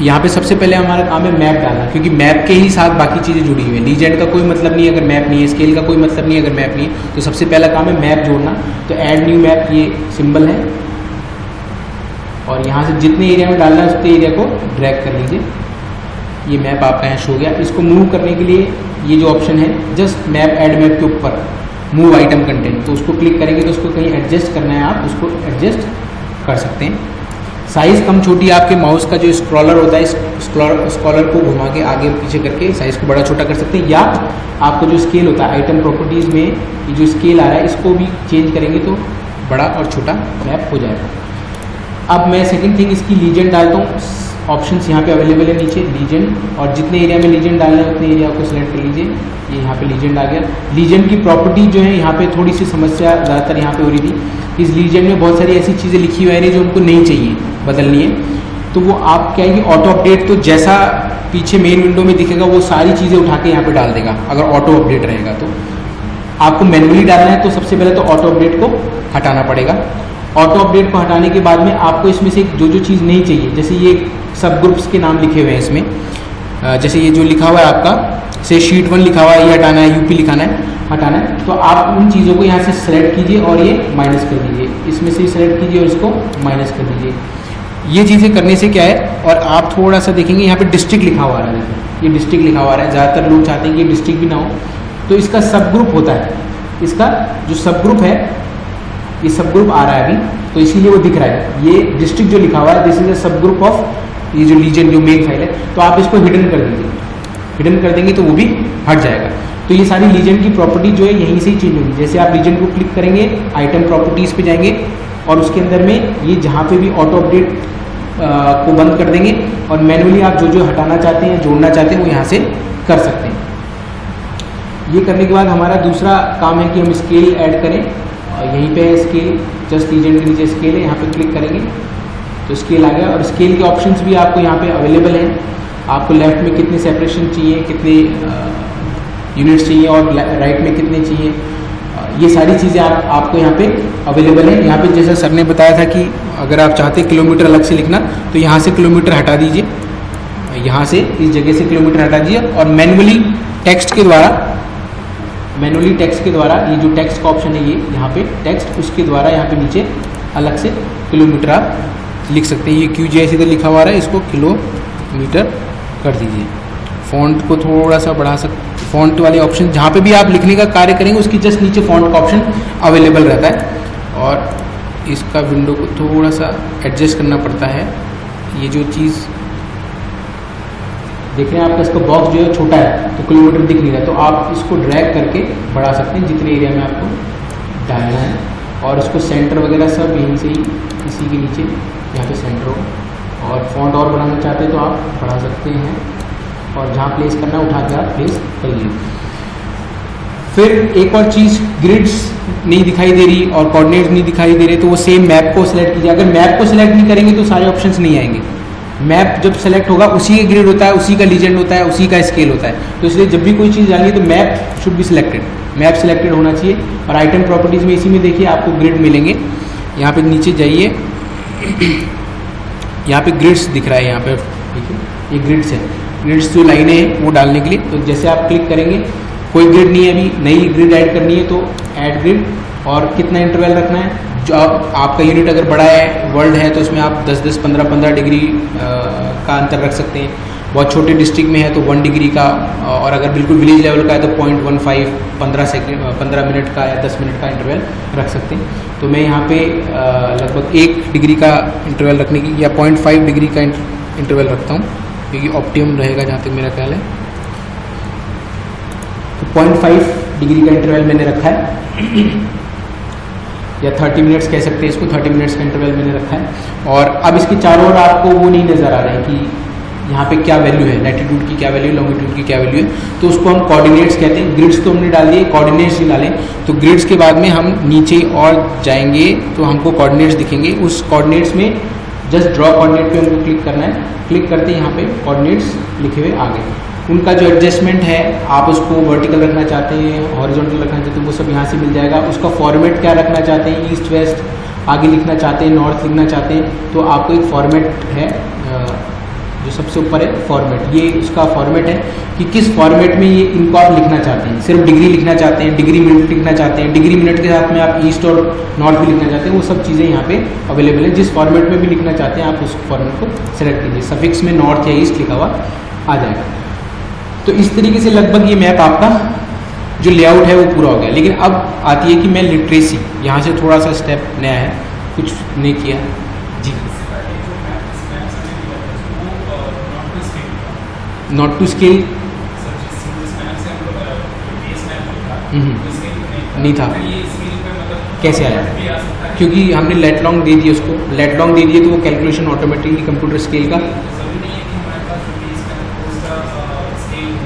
यहाँ पे सबसे पहले हमारा काम है मैप डालना, क्योंकि मैप के ही साथ बाकी चीज़ें जुड़ी हुई हैं। लीजेंड का कोई मतलब नहीं है अगर मैप नहीं है, स्केल का कोई मतलब नहीं है अगर मैप नहीं है। तो सबसे पहला काम है मैप जोड़ना। तो ऐड न्यू मैप ये सिंबल है, और यहाँ से जितने एरिया में डालना है उतने एरिया को ड्रैग कर लीजिए। ये मैप आपका यहाँ शो गया। इसको मूव करने के लिए ये जो ऑप्शन है, जस्ट मैप ऐड मैप के ऊपर मूव आइटम कंटेंट, तो उसको क्लिक करेंगे तो उसको कहीं एडजस्ट करना है, आप उसको एडजस्ट कर सकते हैं। साइज़ कम छोटी आपके माउस का जो स्क्रॉलर होता है, स्क्रॉलर को घुमा के आगे पीछे करके साइज़ को बड़ा छोटा कर सकते हैं, या आपको जो स्केल होता है आइटम प्रॉपर्टीज़ में ये जो स्केल आ रहा है इसको भी चेंज करेंगे तो बड़ा और छोटा मैप हो जाएगा। अब मैं सेकंड थिंग इसकी लीजेंड डालता हूँ। ऑप्शंस यहाँ पे अवेलेबल है नीचे, लीजेंड, और जितने एरिया में लीजेंड डालना है उतने एरिया को सिलेक्ट कर लीजिए। ये यहाँ पे लीजेंड आ गया। लीजेंड की प्रॉपर्टी जो है यहाँ पे थोड़ी सी समस्या ज़्यादातर यहाँ पे हो रही थी। इस लीजेंड में बहुत सारी ऐसी चीज़ें लिखी हुई है जो हमको नहीं चाहिए, बदलनी है। तो वो आप क्या है कि ऑटो अपडेट, तो जैसा पीछे मेन विंडो में दिखेगा वो सारी चीज़ें उठा के यहाँ पे डाल देगा अगर ऑटो अपडेट रहेगा। तो आपको मैनुअली डालना है तो सबसे पहले तो ऑटो अपडेट को हटाना पड़ेगा। ऑटो अपडेट को हटाने के बाद में आपको इसमें से जो जो चीज़ नहीं चाहिए, जैसे ये सब ग्रुप्स के नाम लिखे हुए हैं इसमें, जैसे ये जो लिखा हुआ है आपका से शीट 1 लिखा हुआ है, ये हटाना है, यूपी लिखाना है, हटाना है। तो आप उन चीज़ों को यहाँ से सेलेक्ट कीजिए और ये माइनस कर दीजिए, इसमें से सेलेक्ट कीजिए और इसको माइनस कर दीजिए। ये चीज़ें करने से क्या है, और आप थोड़ा सा देखेंगे यहाँ पे डिस्ट्रिक्ट लिखा हुआ है, ये डिस्ट्रिक्ट लिखा हुआ है। ज़्यादातर लोग चाहते हैं कि ये डिस्ट्रिक्ट भी ना हो, तो इसका सब ग्रुप होता है। इसका जो सब ग्रुप है, ये सब ग्रुप आ रहा है अभी, तो इसीलिए वो दिख रहा है। ये डिस्ट्रिक्ट जो लिखा हुआ है, दिस इज अ सब ग्रुप ऑफ ये जो लीजेंड जो मेन फाइल है, तो आप इसको हिडन कर दीजिए। हिडन कर देंगे तो वो भी हट जाएगा। तो ये सारी लीजेंड की प्रॉपर्टी जो है यहीं से ही चेंज होगी। जैसे आप लीजेंड को क्लिक करेंगे, आइटम प्रॉपर्टीज़ पे जाएंगे और उसके अंदर में ये जहाँ पे भी ऑटो अपडेट को बंद कर देंगे, और मैनुअली आप जो जो हटाना चाहते हैं, जोड़ना चाहते हैं, वो यहाँ से कर सकते हैं। ये करने के बाद हमारा दूसरा काम है कि हम स्केल ऐड करें। यहीं पे है स्केल, जस्ट लीजेंड के नीचे स्केल है, यहाँ पे क्लिक करेंगे तो स्केल आ गया। और स्केल के ऑप्शंस भी आपको यहाँ पे अवेलेबल हैं। आपको लेफ्ट में कितने सेपरेशन चाहिए, कितने यूनिट्स चाहिए, और राइट में कितने चाहिए, ये सारी चीज़ें आपको यहाँ पे अवेलेबल है। यहाँ पे जैसा सर ने बताया था कि अगर आप चाहते हैं किलोमीटर अलग से लिखना, तो यहाँ से किलोमीटर हटा दीजिए, यहाँ से इस जगह से किलोमीटर हटा दीजिए, और मैनुअली टेक्स्ट के द्वारा ये जो टेक्स्ट का ऑप्शन है, ये यहाँ पे टेक्स्ट, उसके द्वारा यहाँ पे नीचे अलग से किलोमीटर आप लिख सकते हैं। ये QGIS इधर लिखा हुआ है, इसको किलोमीटर कर दीजिए। फ़ॉन्ट को थोड़ा सा बढ़ा सकते, फ़ॉन्ट वाले ऑप्शन जहाँ पे भी आप लिखने का कार्य करेंगे उसकी जस्ट नीचे फ़ॉन्ट का ऑप्शन अवेलेबल रहता है, और इसका विंडो को थोड़ा सा एडजस्ट करना पड़ता है। ये जो चीज़ देख रहे हैं आपका इसका बॉक्स जो है छोटा है तो किलोमीटर दिख नहीं रहा, तो आप इसको ड्रैग करके बढ़ा सकते हैं जितने एरिया में आपको डालना है। और इसको सेंटर वगैरह सब यहीं से ही इसी के नीचे यहाँ पे सेंटर हो। और फॉन्ट और बढ़ाना चाहते हैं तो आप बढ़ा सकते हैं, और जहाँ प्लेस करना है उठा के आप प्लेस करिए। फिर एक और चीज़, ग्रिड्स नहीं दिखाई दे रही और कोऑर्डिनेट्स नहीं दिखाई दे रहे, तो वो सेम मैप को सिलेक्ट कीजिए। अगर मैप को सिलेक्ट नहीं करेंगे तो सारे ऑप्शंस नहीं आएंगे। मैप जब सेलेक्ट होगा उसी का ग्रिड होता है, उसी का लीजेंड होता है, उसी का स्केल होता है। तो इसलिए जब भी कोई चीज़ डालनी है तो map should be selected, map selected होना चाहिए। और आइटम प्रॉपर्टीज़ में इसी में देखिए आपको ग्रिड मिलेंगे। यहाँ पे नीचे जाइए, यहाँ पे ग्रिड्स दिख रहा है, यहाँ पे देखिए ये ग्रिड्स है। ग्रिड्स जो लाइनें हैं वो डालने के लिए, तो जैसे आप क्लिक करेंगे, कोई ग्रिड नहीं है अभी, नई ग्रिड ऐड करनी है तो ऐड ग्रिड। और कितना इंटरवल रखना है, जो आपका यूनिट अगर बड़ा है, वर्ल्ड है, तो उसमें आप 10-10, 15-15 डिग्री का अंतर रख सकते हैं। बहुत छोटे डिस्ट्रिक्ट में है तो 1 डिग्री का, और अगर बिल्कुल विलेज लेवल का है तो 0.15 15 मिनट का या 10 मिनट का इंटरवल रख सकते हैं। तो मैं यहाँ पे लगभग 1 डिग्री का इंटरवल रखने की, या 0.5 डिग्री का इंटरवल रखता हूँ, क्योंकि ऑप्टिमम रहेगा जहाँ तक मेरा ख्याल है। तो 0.5 डिग्री का इंटरवल मैंने रखा है, या 30 मिनट्स कह सकते हैं इसको, 30 मिनट्स का इंटरवल मैंने रखा है। और अब इसके चारों ओर आपको वो नहीं नज़र आ रहा है कि यहाँ पे क्या वैल्यू है, लैटिट्यूड की क्या वैल्यू है, लॉन्गिट्यूड की क्या वैल्यू है, तो उसको हम कोऑर्डिनेट्स कहते हैं। ग्रिड्स तो हमने डाल दिए, कोऑर्डिनेट्स नहीं डाले। तो ग्रिड्स के बाद में हम नीचे और जाएंगे तो हमको कोऑर्डिनेट्स दिखेंगे। उस कोऑर्डिनेट्स में जस्ट ड्रॉ कोऑर्डिनेट पे हमको क्लिक करना है। क्लिक करते ही यहाँ पे कोऑर्डिनेट्स लिखे हुए आ गए। उनका जो एडजस्टमेंट है, आप उसको वर्टिकल रखना चाहते हैं, हॉरिजॉन्टल रखना चाहते हैं, वो सब यहाँ से मिल जाएगा। उसका फॉर्मेट क्या रखना चाहते हैं, ईस्ट वेस्ट आगे लिखना चाहते हैं, नॉर्थ लिखना चाहते हैं, तो आपको एक फॉर्मेट है जो सबसे ऊपर है फॉर्मेट, ये उसका फॉर्मेट है कि किस फॉर्मेट में ये इनको आप लिखना चाहते हैं। सिर्फ डिग्री लिखना चाहते हैं, डिग्री मिनट लिखना चाहते हैं, डिग्री मिनट के साथ में आप ईस्ट और नॉर्थ भी लिखना चाहते हैं, वो सब चीज़ें यहाँ पे अवेलेबल है। जिस फॉर्मेट में भी लिखना चाहते हैं आप उस फॉर्मेट को सेलेक्ट कीजिए। सफिक्स में नॉर्थ या ईस्ट लिखा हुआ आ जाएगा। तो इस तरीके से लगभग ये मैप आपका जो लेआउट है वो पूरा हो गया। लेकिन अब आती है कि मैं लिटरेसी, यहाँ से थोड़ा सा स्टेप नया है, कुछ नहीं किया जी। नॉट टू स्केल नहीं था, कैसे आया? क्योंकि हमने लेट लॉन्ग दे दिया उसको, लेट लॉन्ग दे दिए तो वो कैलकुलेशन ऑटोमेटिकली कंप्यूटर स्केल का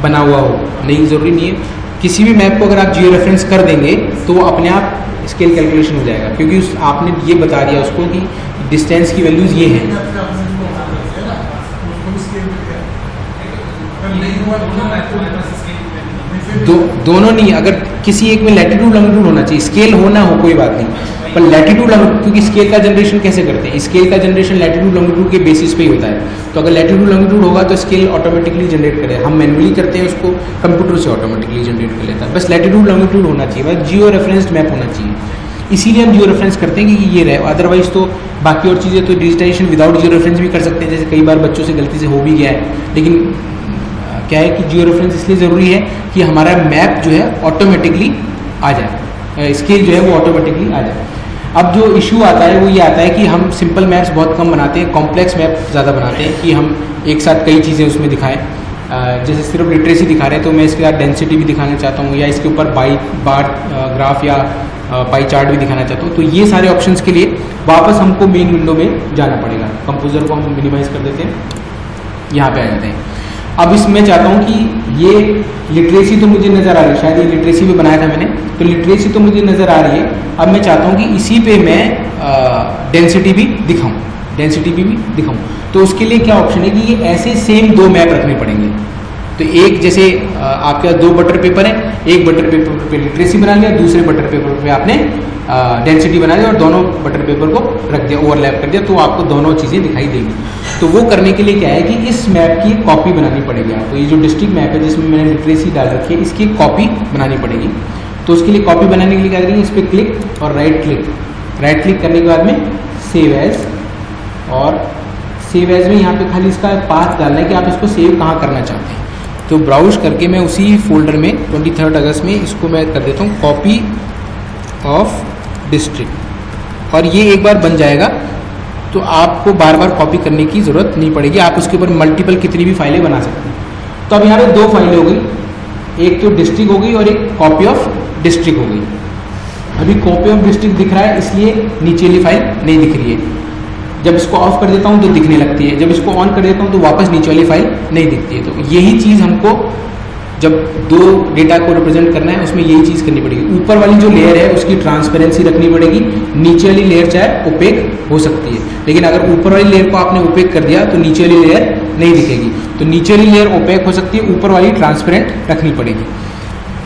बना हुआ हो, नहीं ज़रूरी नहीं है। किसी भी मैप को अगर आप जियो रेफरेंस कर देंगे तो वो अपने आप स्केल कैलकुलेशन हो जाएगा, क्योंकि उस आपने ये बता दिया उसको कि डिस्टेंस की वैल्यूज़ ये हैं। दोनों नहीं, अगर किसी एक में लैटिट्यूड लॉन्गिट्यूड होना चाहिए, स्केल होना हो कोई बात नहीं, पर लैटिट्यूड लॉन्गिट्यूड, क्योंकि स्केल का जनरेशन कैसे करते हैं, स्केल का जनरेशन लैटिट्यूड लॉन्गिट्यूड के बेसिस पे ही होता है। तो अगर लैटिट्यूड लॉन्गिट्यूड होगा तो स्केल ऑटोमेटिकली जनरेट करेगा, हम मैनुअली करते हैं उसको, कंप्यूटर से ऑटोमेटिकली जनरेट कर लेता है। बस लैटिट्यूड लॉन्गिट्यूड होना चाहिए, बस जियो रेफरेंस्ड मैप होना चाहिए, इसीलिए हम जियो रेफरेंस करते हैं कि ये रहे। अदरवाइज तो बाकी और चीज़ें तो डिजिटाइजेशन विदाउट जियो रेफरेंस भी कर सकते हैं, जैसे कई बार बच्चों से गलती से हो भी गया है। लेकिन क्या है कि जियो रेफरेंस इसलिए ज़रूरी है कि हमारा मैप जो है ऑटोमेटिकली आ जाए, स्केल जो है वो ऑटोमेटिकली आ जाए। अब जो इशू आता है वो ये आता है कि हम सिंपल मैप्स बहुत कम बनाते हैं, कॉम्प्लेक्स मैप ज़्यादा बनाते हैं कि हम एक साथ कई चीज़ें उसमें दिखाएं। जैसे सिर्फ लिटरेसी दिखा रहे हैं तो मैं इसके साथ डेंसिटी भी दिखाना चाहता हूँ, या इसके ऊपर बार ग्राफ या पाई चार्ट भी दिखाना चाहता हूँ। तो ये सारे ऑप्शंस के लिए वापस हमको मेन विंडो में जाना पड़ेगा। कंपोजर को हम मिनिमाइज़ कर देते हैं, यहाँ पे आ जाते हैं। अब इसमें चाहता हूँ कि ये लिटरेसी तो मुझे नज़र आ रही है, शायद ये लिटरेसी भी बनाया था मैंने, तो लिटरेसी तो मुझे नज़र आ रही है। अब मैं चाहता हूँ कि इसी पे मैं डेंसिटी भी दिखाऊँ, डेंसिटी भी दिखाऊँ। तो उसके लिए क्या ऑप्शन है कि ये ऐसे सेम 2 मैप रखने पड़ेंगे। तो एक जैसे आपके 2 बटर पेपर है, एक बटर पेपर पे लिटरेसी बना लिया, दूसरे बटर पेपर पे आपने डेंसिटी बना दिया और दोनों बटर पेपर को रख दिया, ओवरलैप कर दिया, तो आपको दोनों चीज़ें दिखाई देंगी। तो वो करने के लिए क्या है कि इस मैप की कॉपी बनानी पड़ेगी आपको। ये जो डिस्ट्रिक्ट मैप है जिसमें मैंने लिटरेसी डाल रखी है, इसकी कॉपी बनानी पड़ेगी। तो उसके लिए कॉपी बनाने के लिए क्या करेंगे, इस पर क्लिक और राइट क्लिक करने के बाद में सेव एज, और सेव एज में यहाँ पे खाली इसका पाथ डालना है कि आप इसको सेव कहाँ करना चाहते हैं। तो ब्राउज करके मैं उसी फोल्डर में 23 अगस्त में इसको मैं कर देता हूँ कॉपी ऑफ डिस्ट्रिक्ट, और ये एक बार बन जाएगा तो आपको बार बार कॉपी करने की ज़रूरत नहीं पड़ेगी, आप उसके ऊपर मल्टीपल कितनी भी फाइलें बना सकते हैं। तो अब यहाँ पे दो फाइलें हो गई, एक तो डिस्ट्रिक्ट हो गई और एक कॉपी ऑफ डिस्ट्रिक्ट हो गई। अभी कॉपी ऑफ डिस्ट्रिक्ट दिख रहा है इसलिए नीचे वाली फाइल नहीं दिख रही है। जब इसको ऑफ कर देता हूँ तो दिखने लगती है, जब इसको ऑन कर देता हूँ तो वापस नीचे वाली फाइल नहीं दिखती है। तो यही चीज़ हमको जब दो डेटा को रिप्रेजेंट करना है उसमें यही चीज़ करनी पड़ेगी। ऊपर वाली जो लेयर है उसकी ट्रांसपेरेंसी रखनी पड़ेगी, नीचे वाली लेयर चाहे ओपेक हो सकती है, लेकिन अगर ऊपर वाली लेयर को आपने ओपेक कर दिया तो नीचे वाली लेयर नहीं दिखेगी। तो नीचे वाली लेयर ओपेक हो सकती है, ऊपर वाली ट्रांसपेरेंट रखनी पड़ेगी।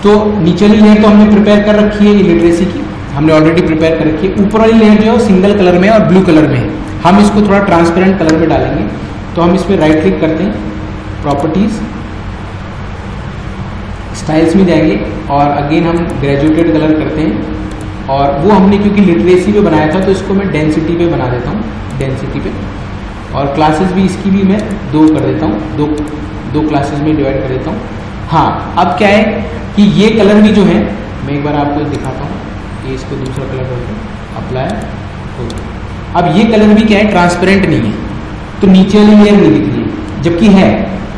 तो नीचे वाली लेयर तो हमने प्रिपेयर कर रखी है, ये लिटरेसी की हमने ऑलरेडी प्रिपेयर कर रखी है। ऊपर वाली लेयर जो है सिंगल कलर में और ब्लू कलर में है, हम इसको थोड़ा ट्रांसपेरेंट कलर में डालेंगे। तो हम इसमें राइट क्लिक करते हैं, प्रॉपर्टीज़, स्टाइल्स में जाएंगे और अगेन हम ग्रेजुएटेड कलर करते हैं। और वो हमने क्योंकि लिटरेसी पे बनाया था तो इसको मैं डेंसिटी पे बना देता हूँ, डेंसिटी पे। और क्लासेस भी इसकी भी मैं 2 कर देता हूँ, दो क्लासेस में डिवाइड कर देता हूँ। हाँ, अब क्या है कि ये कलर भी जो है, मैं एक बार आपको दिखाता हूँ, ये इसको दूसरा कलर करते हैं, अप्लाई। अब ये कलर भी क्या है, ट्रांसपेरेंट नहीं है, तो नीचे वाली लेयर नहीं दिख रही है, जबकि है,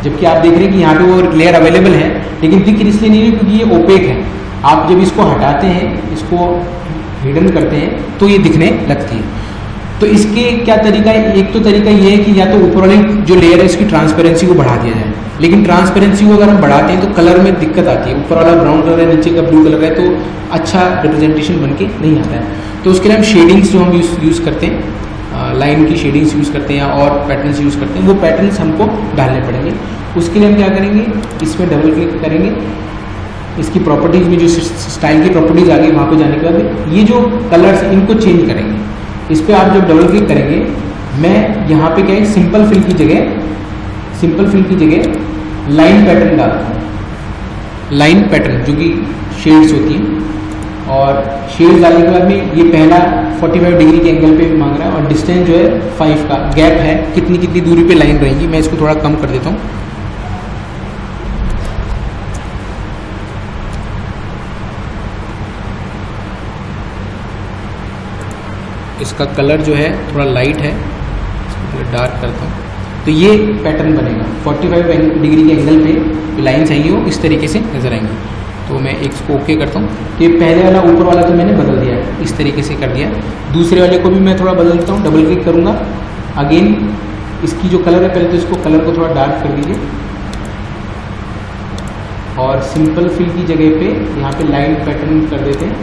जबकि आप देख रहे हैं कि यहाँ पे वो लेयर अवेलेबल है, लेकिन दिख इसलिए नहीं है क्योंकि ये ओपेक है। आप जब इसको हटाते हैं, इसको हिडन करते हैं तो ये दिखने लगती है। तो इसके क्या तरीका है, एक तो तरीका ये है कि या तो ऊपर वाली जो लेयर है इसकी ट्रांसपेरेंसी को बढ़ा दिया जाए, लेकिन ट्रांसपेरेंसी को अगर हम बढ़ाते हैं तो कलर में दिक्कत आती है। ऊपर वाला ब्राउन कलर है, नीचे का ब्लू कलर है, तो अच्छा रिप्रेजेंटेशन बन के नहीं आता है। तो उसके लिए हम शेडिंग्स जो हम यूज़ करते हैं, लाइन की शेडिंग्स यूज़ करते हैं या और पैटर्न्स यूज़ करते हैं, वो पैटर्न्स हमको डालने पड़ेंगे। उसके लिए हम क्या करेंगे, इसमें डबल क्लिक करेंगे, इसकी प्रॉपर्टीज़ में जो स्टाइल की प्रॉपर्टीज़ आ गई वहाँ पे जाने के बाद ये जो कलर्स इनको चेंज करेंगे। इस पर आप जब डबल क्लिक करेंगे, मैं यहाँ पे क्या है, सिंपल फिल की जगह लाइन पैटर्न डालता हूँ, लाइन पैटर्न जो कि शेड्स होती हैं। और शेड्स डालने के बाद में ये पहला 45 डिग्री के एंगल पे मांग रहा है और डिस्टेंस जो है 5 का गैप है, कितनी दूरी पे लाइन रहेगी। मैं इसको थोड़ा कम कर देता हूँ, इसका कलर जो है थोड़ा लाइट है, इसको डार्क करता हूँ। तो ये पैटर्न बनेगा, 45 डिग्री के एंगल पे लाइन्स आएंगी, वो इस तरीके से नजर आएंगी। तो मैं इसको ओके करता हूँ। तो ये पहले वाला ऊपर वाला तो मैंने बदल दिया है, इस तरीके से कर दिया। दूसरे वाले को भी मैं थोड़ा बदल देता हूँ, डबल क्लिक करूँगा, अगेन इसकी जो कलर है, पहले तो इसको कलर को थोड़ा डार्क कर दीजिए और सिंपल फिल की जगह पे यहाँ पे लाइन पैटर्न कर देते हैं।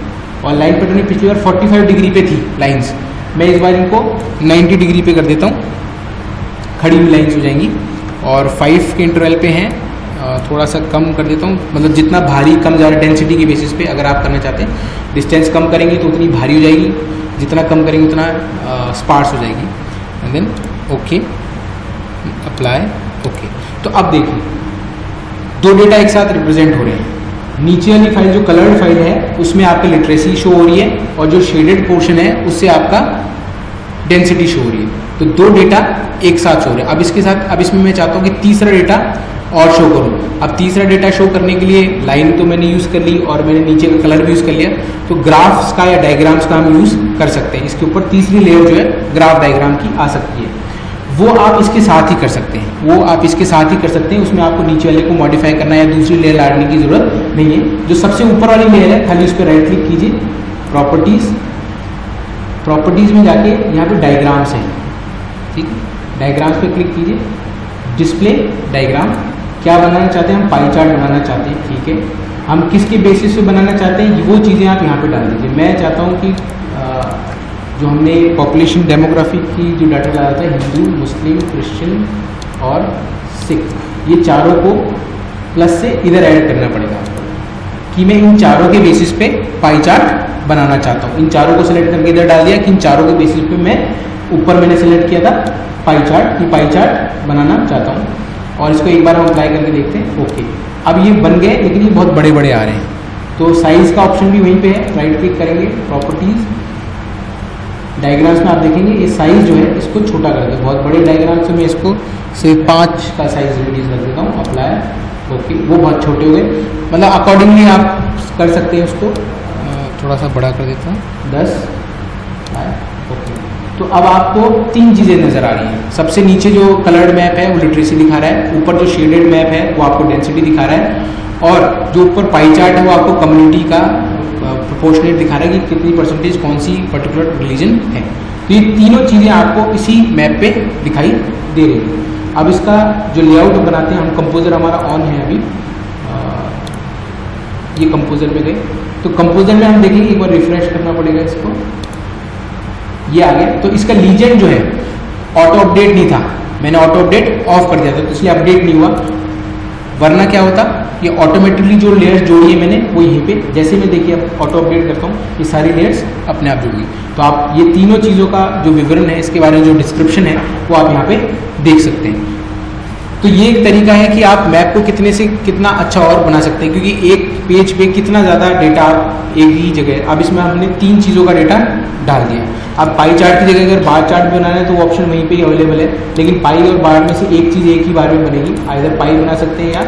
और लाइन पैटर्न में पिछली बार 45 डिग्री पे थी लाइन्स, मैं इस बार इनको 90 डिग्री पे कर देता हूँ, खड़ी हुई लाइन्स हो जाएंगी। और 5 के इंटरवल पे हैं, थोड़ा सा कम कर देता हूँ, मतलब जितना भारी कम ज़्यादा डेंसिटी के बेसिस पे अगर आप करना चाहते हैं। डिस्टेंस कम करेंगे तो उतनी भारी हो जाएगी, जितना कम करेंगे उतना स्पार्स हो जाएगी। And then okay, apply, okay. तो अब देखिए दो डेटा एक साथ रिप्रेजेंट हो रहे हैं। नीचे वाली फाइल जो कलर्ड फाइल है उसमें आपकी लिटरेसी शो हो रही है और जो शेडेड पोर्शन है उससे आपका डेंसिटी शो हो रही है। तो दो डेटा एक साथ शो हो रहे हैं। अब इसके साथ, अब इसमें मैं चाहता हूँ कि तीसरा डेटा और शो करूँ। अब तीसरा डेटा शो करने के लिए लाइन तो मैंने यूज़ कर ली और मैंने नीचे का कलर भी यूज़ कर लिया, तो ग्राफ्स का या डायग्राम्स का हम यूज़ कर सकते हैं। इसके ऊपर तीसरी लेयर जो है ग्राफ डायग्राम की आ सकती है, वो आप इसके साथ ही कर सकते हैं, वो आप इसके साथ ही कर सकते हैं। उसमें आपको नीचे वाले को मॉडिफाई करना या दूसरी लेयर लाने की जरूरत नहीं है। जो सबसे ऊपर वाली लेयर है खाली उस पर राइट क्लिक कीजिए, प्रॉपर्टीज़ में जाके यहाँ पे डायग्राम्स हैं, ठीक है, डायग्राम्स पे क्लिक कीजिए, डिस्प्ले डायग्राम। क्या बनाना चाहते हैं हम? पाई चार्ट बनाना चाहते हैं, ठीक है। हम किसके बेसिस पे बनाना चाहते हैं वो चीज़ें आप यहाँ पे डाल दीजिए। मैं चाहता हूँ कि जो हमने पॉपुलेशन डेमोग्राफिक की जो डाटा डाला था, हिंदू, मुस्लिम, क्रिश्चियन और सिख, ये चारों को प्लस से इधर ऐड करना पड़ेगा कि मैं इन चारों के बेसिस पे पाई चार्ट बनाना चाहता हूँ। इन चारों को सिलेक्ट करके इधर डाल दिया कि इन चारों के बेसिस पे मैं ऊपर मैंने सिलेक्ट किया था पाई चार्ट, ये पाई चार्ट बनाना चाहता हूँ। और इसको एक बार हम अप्लाई करके देखते हैं। ओके, अब ये बन गए, लेकिन ये बहुत बड़े बड़े आ रहे हैं। तो साइज़ का ऑप्शन भी वहीं पे है, राइट क्लिक करेंगे, प्रॉपर्टीज़, डायग्राम्स में आप देखेंगे ये साइज़ जो है इसको छोटा कर दें। बहुत बड़े डायग्राम से मैं इसको सिर्फ 5 का साइज़ रिड्यूस कर देता हूँ, अप्लाई, ओके। वो बहुत छोटे हो गए, मतलब अकॉर्डिंगली आप कर सकते हैं। उसको थोड़ा सा बड़ा कर देता हूँ, 10, ओके। तो अब आपको तीन चीज़ें नज़र आ रही हैं। सबसे नीचे जो कलर्ड मैप है वो लिटरेसी दिखा रहा है, ऊपर जो शेडेड मैप है वो आपको डेंसिटी दिखा रहा है, और जो ऊपर पाई चार्ट है वो आपको कम्युनिटी का प्रोपोर्शनेट दिखा रहा है कि कितनी परसेंटेज कौन सी पर्टिकुलर रिलीजन है। तो ये तीनों चीज़ें आपको इसी मैप पे दिखाई दे रही है। अब इसका जो लेआउट बनाते हैं हम, कंपोजर हमारा ऑन है अभी, ये कंपोजर में गए तो कंपोजर में हम देखेंगे, एक बार रिफ्रेश करना पड़ेगा इसको, ये आ गया। तो इसका लीजेंड जो है ऑटो अपडेट नहीं था, मैंने ऑटो अपडेट ऑफ कर दिया था तो इसलिए अपडेट नहीं हुआ, वरना क्या होता, ये ऑटोमेटिकली जो लेयर्स जोड़ी है मैंने वो यहीं पे, जैसे मैं देखिए अब ऑटो अपडेट करता हूँ ये सारी लेयर्स अपने आप जुड़ गई। तो आप ये तीनों चीज़ों का जो विवरण है, इसके बारे में जो डिस्क्रिप्शन है वो आप यहाँ पे देख सकते हैं। तो ये एक तरीका है कि आप मैप को कितने से कितना अच्छा और बना सकते हैं, क्योंकि एक पेज पे कितना ज़्यादा डेटा आप एक ही जगह, अब इसमें हमने तीन चीज़ों का डेटा डाल दिया। अब पाई चार्ट की जगह अगर बार चार्ट बनाना है तो वो ऑप्शन वहीं पे ही अवेलेबल है, लेकिन पाई और बार में से एक चीज़ एक ही बार में बनेगी, आइदर पाई बना सकते हैं या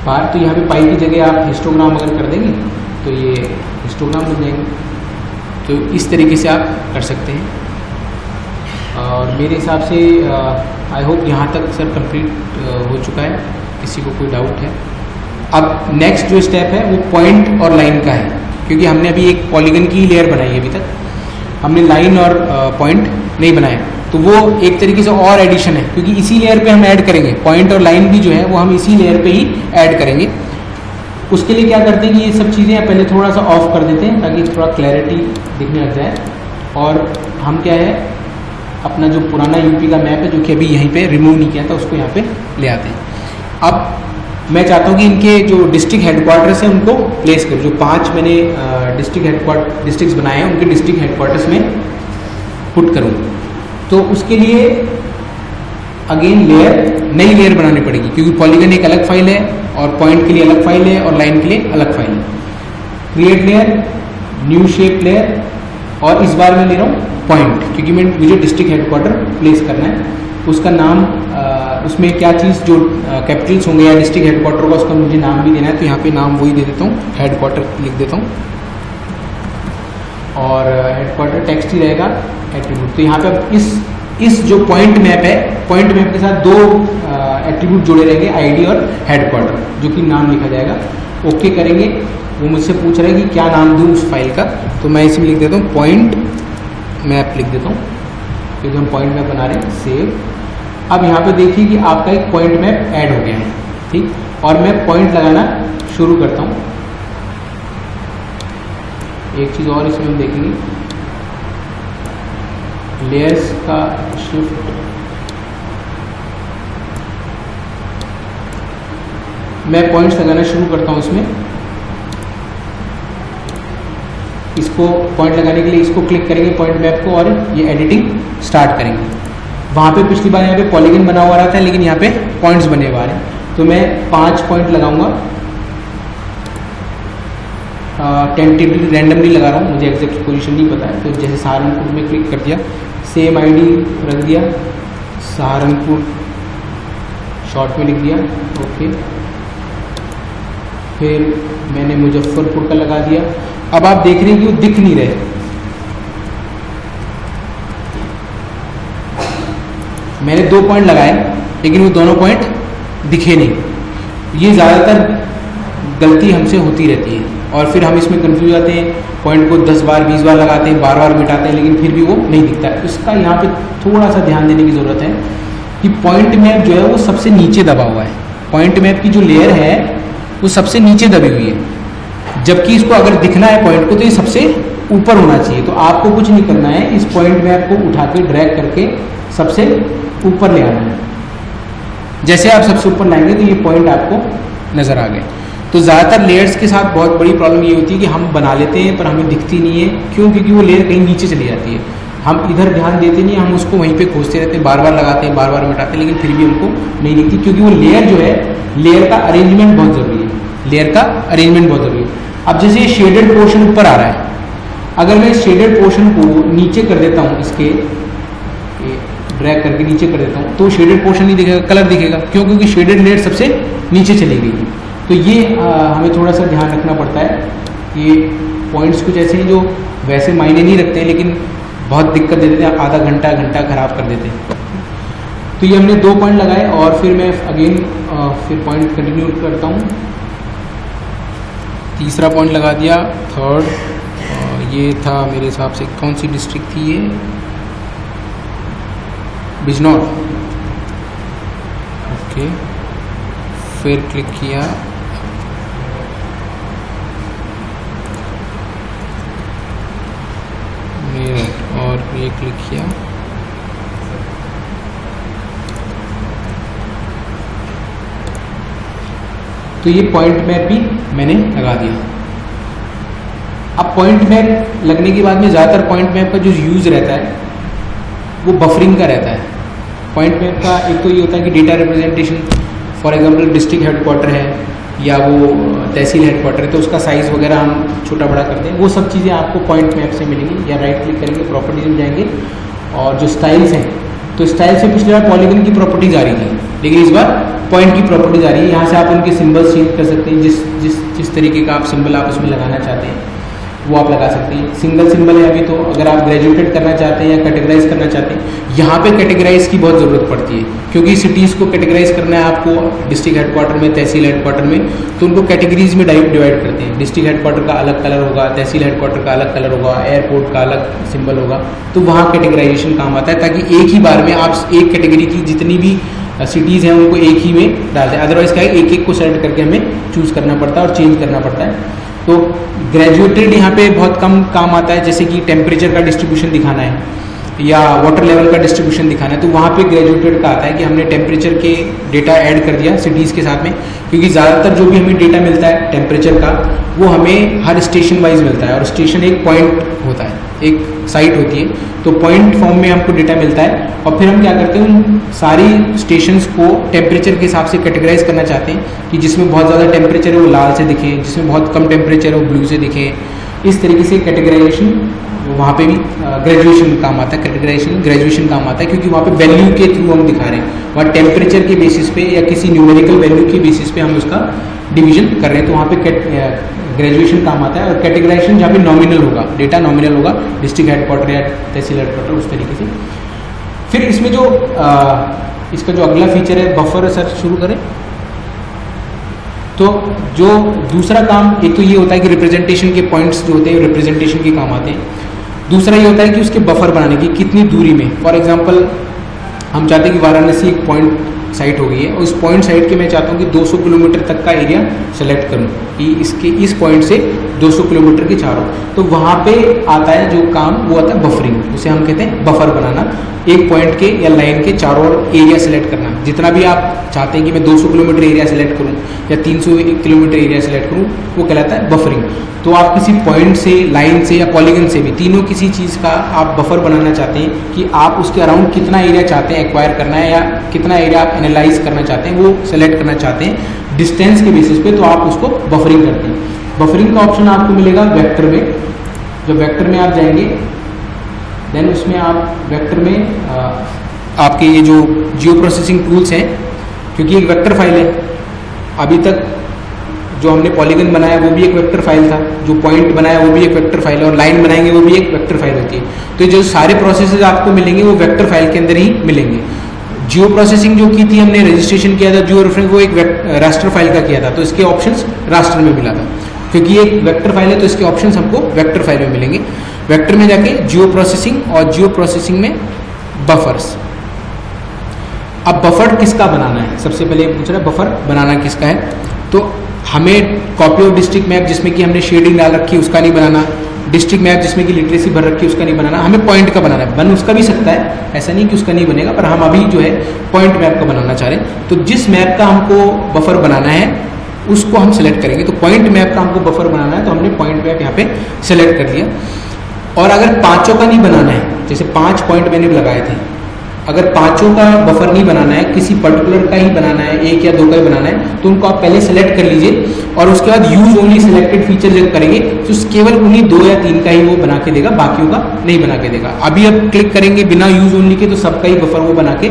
बार। तो यहाँ पे पाई की जगह आप हिस्टोग्राम अगर कर देंगे तो ये हिस्टोग्राम बन जाएंगे। तो इस तरीके से आप कर सकते हैं। और मेरे हिसाब से आई होप यहाँ तक सर कंप्लीट हो चुका है, किसी को कोई डाउट है? अब नेक्स्ट जो स्टेप है वो पॉइंट और लाइन का है, क्योंकि हमने अभी एक पॉलीगन की लेयर बनाई है, अभी तक हमने लाइन और पॉइंट नहीं बनाया। तो वो एक तरीके से और एडिशन है, क्योंकि इसी लेयर पे हम ऐड करेंगे पॉइंट और लाइन भी जो है वो हम इसी लेयर पे ही ऐड करेंगे। उसके लिए क्या करते हैं कि ये सब चीज़ें पहले थोड़ा सा ऑफ कर देते हैं ताकि थोड़ा क्लैरिटी दिखने लग जाए। और हम क्या है, अपना जो पुराना यूपी का मैप है जो कि अभी यहीं पे रिमूव नहीं किया था उसको यहाँ पे ले आते हैं। अब मैं चाहता हूँ कि इनके जो डिस्ट्रिक्ट हेडक्वार्टर्स हैं उनको प्लेस करूँ, जो 5 मैंने डिस्ट्रिक्ट्स बनाए हैं उनके डिस्ट्रिक्ट हेडक्वार्टर्स में पुट करूँ। तो उसके लिए अगेन नई लेयर बनानी पड़ेगी, क्योंकि पॉलीगन एक अलग फाइल है और पॉइंट के लिए अलग फाइल है और लाइन के लिए अलग फाइल है। Create layer, new shape layer, और इस बार मैं ले रहा हूँ पॉइंट, क्योंकि मुझे डिस्ट्रिक्ट हेडक्वार्टर प्लेस करना है। उसका नाम उसमें क्या चीज़ जो कैपिटल्स होंगे या डिस्ट्रिक्ट हेडक्वार्टर होगा उसका मुझे नाम भी देना है, तो यहाँ पे नाम वही दे देता हूँ, हेडक्वार्टर लिख देता हूँ। और हेडक्वार्टर टेक्स्ट ही रहेगा एट्रीब्यूट। तो यहाँ पे इस जो पॉइंट मैप है, पॉइंट मैप के साथ 2 एट्रीब्यूट जुड़े रहेंगे, आईडी और हेडक्वार्टर, जो कि नाम लिखा जाएगा। ओके करेंगे, वो मुझसे पूछ रहा है कि क्या नाम दूँ उस फाइल का, तो मैं इसमें लिख देता हूँ पॉइंट मैप लिख देता हूँ, क्योंकि हम पॉइंट मैप बना रहे हैं। सेव। अब यहाँ पे देखिए कि आपका एक पॉइंट मैप ऐड हो गया है, ठीक। और मैं पॉइंट लगाना शुरू करता हूँ। एक चीज़ और इसमें हम देखेंगे, लेयर्स का शिफ्ट, मैं पॉइंट्स लगाना शुरू करता हूँ इसमें। इसको पॉइंट लगाने के लिए इसको क्लिक करेंगे पॉइंट मैप को, और ये एडिटिंग स्टार्ट करेंगे। वहाँ पे पिछली बार यहाँ पे पॉलीगन बना हुआ रहा था, लेकिन यहाँ पे पॉइंट्स बने हुए हैं। तो मैं 5 पॉइंट लगाऊंगा, टेंटेटिवली रैंडमली लगा रहा हूँ, मुझे एग्जैक्ट पोजीशन नहीं पता है। तो जैसे सहारनपुर में क्लिक कर दिया, सेम आईडी रख दिया, सहारनपुर शॉर्ट में लिख दिया, ओके। फिर मैंने मुजफ्फरपुर का लगा दिया। अब आप देख रहे हैं कि वो दिख नहीं रहे, मैंने 2 पॉइंट लगाए लेकिन वो दोनों पॉइंट दिखे नहीं। ये ज़्यादातर गलती हमसे होती रहती है, और फिर हम इसमें कंफ्यूज आते हैं, पॉइंट को 10 बार 20 बार लगाते हैं, बार बार मिटाते हैं, लेकिन फिर भी वो नहीं दिखता है। इसका यहाँ पे थोड़ा सा ध्यान देने की ज़रूरत है कि पॉइंट मैप जो है वो सबसे नीचे दबा हुआ है। पॉइंट मैप की जो लेयर है वो सबसे नीचे दबी हुई है, जबकि इसको अगर दिखना है पॉइंट को तो ये सबसे ऊपर होना चाहिए। तो आपको कुछ नहीं करना है, इस पॉइंट मैप को उठा के ड्रैग करके सबसे ऊपर ले आना है। जैसे आप सबसे ऊपर लाएंगे तो ये पॉइंट आपको नज़र आ गए। तो ज़्यादातर लेयर्स के साथ बहुत बड़ी प्रॉब्लम ये होती है कि हम बना लेते हैं पर हमें दिखती नहीं है। क्यों? क्योंकि वो लेयर कहीं नीचे चली जाती है, हम इधर ध्यान देते नहीं, हम उसको वहीं पे खोजते रहते हैं, बार बार लगाते हैं, बार बार मिटाते हैं, लेकिन फिर भी हमको नहीं दिखती। क्योंकि वो लेयर जो है, लेयर का अरेंजमेंट बहुत ज़रूरी है, लेयर का अरेंजमेंट बहुत ज़रूरी है। अब जैसे ये शेडेड पोर्शन ऊपर आ रहा है, अगर मैं इस शेडेड पोर्शन को नीचे कर देता हूँ, इसके ड्रैग करके नीचे कर देता हूँ, तो शेडेड पोर्शन नहीं दिखेगा, कलर दिखेगा। क्यों? क्योंकि शेडेड लेयर सबसे नीचे चली गई है। तो ये हमें थोड़ा सा ध्यान रखना पड़ता है। ये पॉइंट्स कुछ ऐसे हैं जो वैसे मायने नहीं रखते हैं लेकिन बहुत दिक्कत देते हैं, आधा घंटा खराब कर देते हैं। तो ये हमने 2 पॉइंट लगाए और फिर मैं अगेन फिर पॉइंट कंटिन्यू करता हूँ। तीसरा पॉइंट लगा दिया, थर्ड ये था मेरे हिसाब से, कौन सी डिस्ट्रिक्ट थी ये, बिजनौर। ओके, फिर क्लिक किया, और ये क्लिक किया, तो ये पॉइंट मैप भी मैंने लगा दिया। अब पॉइंट मैप लगने के बाद में ज़्यादातर पॉइंट मैप का जो यूज़ रहता है वो बफरिंग का रहता है। पॉइंट मैप का एक तो ये होता है कि data representation, for example district headquarter है या वो तहसील हेडक्वार्टर है तो उसका साइज़ वगैरह हम छोटा बड़ा करते हैं, वो सब चीज़ें आपको पॉइंट मैप से मिलेंगी। या राइट क्लिक करेंगे, प्रॉपर्टीज में जाएंगे और जो स्टाइल्स हैं, तो स्टाइल से पिछले बार पॉलीगन की प्रॉपर्टीज आ रही थी, लेकिन इस बार पॉइंट की प्रॉपर्टीज आ रही है। यहाँ से आप उनके सिंबल्स चेंज कर सकते हैं, जिस तरीके का आप सिंबल आप उसमें लगाना चाहते हैं वो आप लगा सकते हैं। सिंगल सिंबल है अभी, तो अगर आप ग्रेजुएटेड करना चाहते हैं या कैटेगराइज करना चाहते हैं, यहाँ पे कैटेगराइज की बहुत ज़रूरत पड़ती है, क्योंकि सिटीज़ को कैटेगराइज करना है आपको डिस्ट्रिक्ट हेडक्वार्टर में, तहसील हेडक्वार्टर में, तो उनको कैटेगरीज में डिवाइड करते हैं। डिस्ट्रिक्ट हेडक्वार्टर का अलग कलर होगा, तहसील हेडक्वार्टर का अलग कलर होगा, एयरपोर्ट का अलग सिंबल होगा, तो वहाँ कैटेगराइजेशन काम आता है, ताकि एक ही बार में आप एक कैटेगरी की जितनी भी सिटीज़ हैं उनको एक ही में डाल दें। अदरवाइज क्या है, एक एक को सेलेक्ट करके हमें चूज़ करना पड़ता है और चेंज करना पड़ता है। तो ग्रेजुएटेड यहाँ पे बहुत कम काम आता है, जैसे कि टेम्परेचर का डिस्ट्रीब्यूशन दिखाना है या वाटर लेवल का डिस्ट्रीब्यूशन दिखाना है, तो वहाँ पे ग्रेजुएटेड का आता है कि हमने टेम्परेचर के डेटा ऐड कर दिया सिटीज़ के साथ में, क्योंकि ज़्यादातर जो भी हमें डेटा मिलता है टेम्परेचर का वो हमें हर स्टेशन वाइज मिलता है, और स्टेशन एक पॉइंट होता है, एक साइट होती है, तो पॉइंट फॉर्म में हमको डेटा मिलता है। और फिर हम क्या करते हैं, उन सारी स्टेशंस को टेम्परेचर के हिसाब से कैटेगराइज करना चाहते हैं कि जिसमें बहुत ज़्यादा टेम्परेचर है वो लाल से दिखे, जिसमें बहुत कम टेम्परेचर है वो ब्लू से दिखे। इस तरीके से कैटेगराइजेशन वहाँ पे भी ग्रेजुएशन काम आता है, कैटेगराइजेशन ग्रेजुएशन काम आता है, क्योंकि वहाँ पे वैल्यू के थ्रू हम दिखा रहे हैं, वहाँ टेम्परेचर के बेसिस पे या किसी न्यूमेरिकल वैल्यू के बेसिस पे हम उसका डिवीजन कर रहे हैं, तो वहाँ पे ग्रेजुएशन काम आता है। और कैटेगराइजेशन जहाँ पे नॉमिनल होगा, डेटा नॉमिनल होगा, डिस्ट्रिक्ट हेडक्वार्टर या तहसील हेडक्वार्टर, उस तरीके से। फिर इसमें जो इसका जो अगला फीचर है, बफर सर्च शुरू करें, तो जो दूसरा काम, एक तो ये होता है कि रिप्रेजेंटेशन के पॉइंट्स जो होते हैं रिप्रेजेंटेशन के काम आते हैं। दूसरा ये होता है कि उसके बफर बनाने की कितनी दूरी में, फॉर एग्जांपल हम चाहते हैं कि वाराणसी एक पॉइंट साइट हो गई है, और उस पॉइंट साइट के मैं चाहता हूँ कि 200 किलोमीटर तक का एरिया सेलेक्ट करूँ कि इसके इस पॉइंट से 200 किलोमीटर के चारों, तो वहाँ पे आता है जो काम, वो आता है बफरिंग, उसे हम कहते हैं बफर बनाना। एक पॉइंट के या लाइन के चारों ओर एरिया सेलेक्ट करना, जितना भी आप चाहते हैं कि मैं 200 किलोमीटर एरिया सेलेक्ट करूँ या 300 किलोमीटर एरिया सेलेक्ट करूँ, वो कहलाता है बफरिंग। तो आप किसी पॉइंट से, लाइन से या पॉलीगन से भी, तीनों किसी चीज़ का आप बफर बनाना चाहते हैं कि आप उसके अराउंड कितना एरिया चाहते हैं एक्वायर करना है, या कितना एरिया आप एनालाइज करना चाहते हैं, वो सेलेक्ट करना चाहते हैं डिस्टेंस के बेसिस पे, तो आप उसको बफरिंग करते हैं। बफरिंग का ऑप्शन आपको मिलेगा वेक्टर में। जब वेक्टर में आप जाएंगे, देन उसमें आप वेक्टर में आपके ये जो जियो प्रोसेसिंग टूल्स हैं, क्योंकि एक वेक्टर फाइल है, अभी तक जो हमने पॉलीगन बनाया वो भी एक वेक्टर फाइल था, जो पॉइंट बनाया वो भी एक वेक्टर फाइल है, और लाइन बनाएंगे वो भी एक वेक्टर फाइल होती है। तो जो सारे प्रोसेसेस आपको मिलेंगे वो वेक्टर फाइल के अंदर ही मिलेंगे। जियो प्रोसेसिंग जो की थी हमने, रजिस्ट्रेशन किया था जियो रेफरेंस, वो एक रास्टर फाइल का किया था, तो इसके ऑप्शंस रास्टर में मिला था, क्योंकि ये एक वेक्टर फाइल है तो इसके ऑप्शंस हमको वेक्टर फाइल में मिलेंगे। वेक्टर में जाके जियो प्रोसेसिंग, और जियो प्रोसेसिंग में बफर्स। अब बफर किसका बनाना है, सबसे पहले पूछ रहा है बफर बनाना किसका है, तो हमें कॉपी ऑफ डिस्ट्रिक्ट मैप जिसमें कि हमने शेडिंग डाल रखी है उसका नहीं बनाना, डिस्ट्रिक्ट मैप जिसमें कि लिटरेसी भर रखी है उसका नहीं बनाना, हमें पॉइंट का बनाना है। बन उसका भी सकता है, ऐसा नहीं कि उसका नहीं बनेगा, पर हम अभी जो है पॉइंट मैप का बनाना चाह रहे हैं। तो जिस मैप का हमको बफर बनाना है उसको हम सेलेक्ट करेंगे। तो पॉइंट मैप का हमको बफर बनाना है, तो हमने पॉइंट मैप यहाँ पे सेलेक्ट कर दिया। और अगर पांचों का नहीं बनाना है, जैसे 5 पॉइंट मैंने लगाए थे, अगर पांचों का बफर नहीं बनाना है, किसी पर्टिकुलर का ही बनाना है, 1 या 2 का ही बनाना है, तो उनको आप पहले सेलेक्ट कर लीजिए, और उसके बाद यूज ओनली सिलेक्टेड फीचर जब करेंगे तो केवल उन्हीं 2 या 3 का ही वो बना के देगा, बाकियों का नहीं बना के देगा। अभी अब क्लिक करेंगे बिना यूज ओनली के, तो सबका ही बफर वो बना के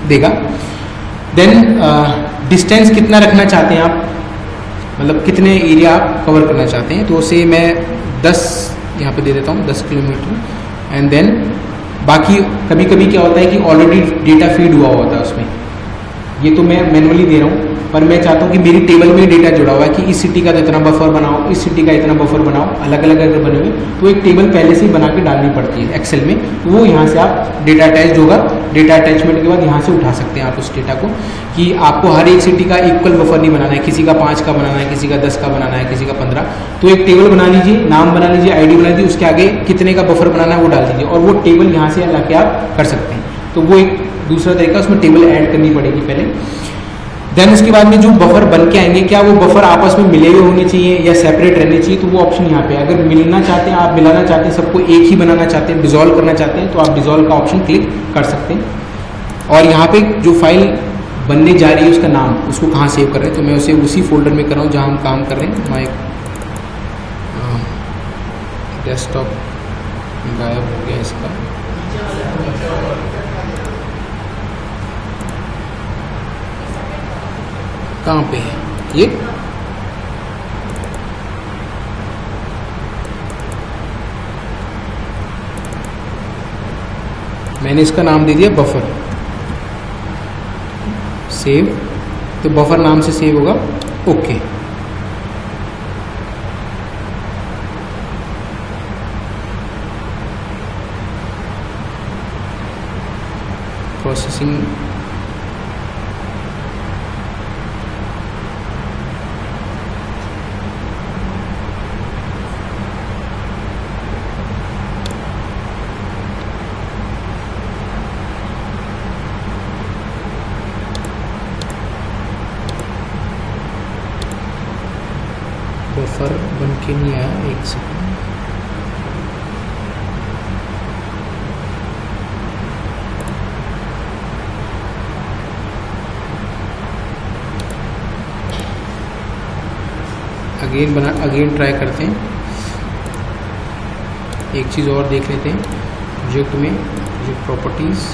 देगा। देन डिस्टेंस कितना रखना चाहते हैं आप, मतलब कितने एरिया आप कवर करना चाहते हैं। तो उसे मैं 10 यहाँ पे दे देता हूँ, 10 किलोमीटर। एंड देन बाकी कभी कभी क्या होता है कि ऑलरेडी डेटा फीड हुआ होता है उसमें, ये तो मैं मैनुअली दे रहा हूँ, पर मैं चाहता हूँ कि मेरी टेबल में डेटा जुड़ा हुआ है कि इस सिटी का इतना बफर बनाओ, इस सिटी का इतना बफर बनाओ, अलग अलग अगर बने हुए तो एक टेबल पहले से ही बना के डालनी पड़ती है एक्सेल में। तो वो यहाँ से आप डेटा अटैच होगा, डेटा अटैचमेंट के बाद यहाँ से उठा सकते हैं आप उस डेटा को, कि आपको हर एक सिटी का इक्वल बफर नहीं बनाना है, किसी का 5 का बनाना है, किसी का 10 का बनाना है, किसी का 15। तो एक टेबल बना लीजिए, नाम बना लीजिए, आईडी बना लीजिए, उसके आगे कितने का बफर बनाना है वो डाल दीजिए, और वो टेबल यहाँ से ला के आप कर सकते हैं। तो वो एक दूसरा तरीका, उसमें टेबल ऐड करनी पड़ेगी पहले। देन उसके बाद में जो बफर बन के आएंगे, क्या वो बफर आपस में मिले हुए होने चाहिए या सेपरेट रहने चाहिए, तो वो ऑप्शन यहाँ पे है। अगर मिलना चाहते हैं, आप मिलाना चाहते हैं, सबको एक ही बनाना चाहते हैं, डिजोल्व करना चाहते हैं, तो आप डिजोल्व का ऑप्शन क्लिक कर सकते हैं। और यहाँ पे जो फाइल बनने जा रही है उसका नाम, उसको कहाँ सेव कर रहे हैं, तो मैं उसे उसी फोल्डर में कर रहा हूँ जहाँ हम काम कर रहे हैं। माई डेस्कटॉप गायब हो गया इसका, कहाँ पे है ये, मैंने इसका नाम दे दिया बफर, सेव, तो बफर नाम से सेव होगा। ओके, प्रोसेसिंग बफर बन के नहीं आया, एक सेकंड। अगेन ट्राई करते हैं। एक चीज़ और देख लेते हैं, प्रोजेक्ट में प्रोजेक्ट प्रॉपर्टीज़,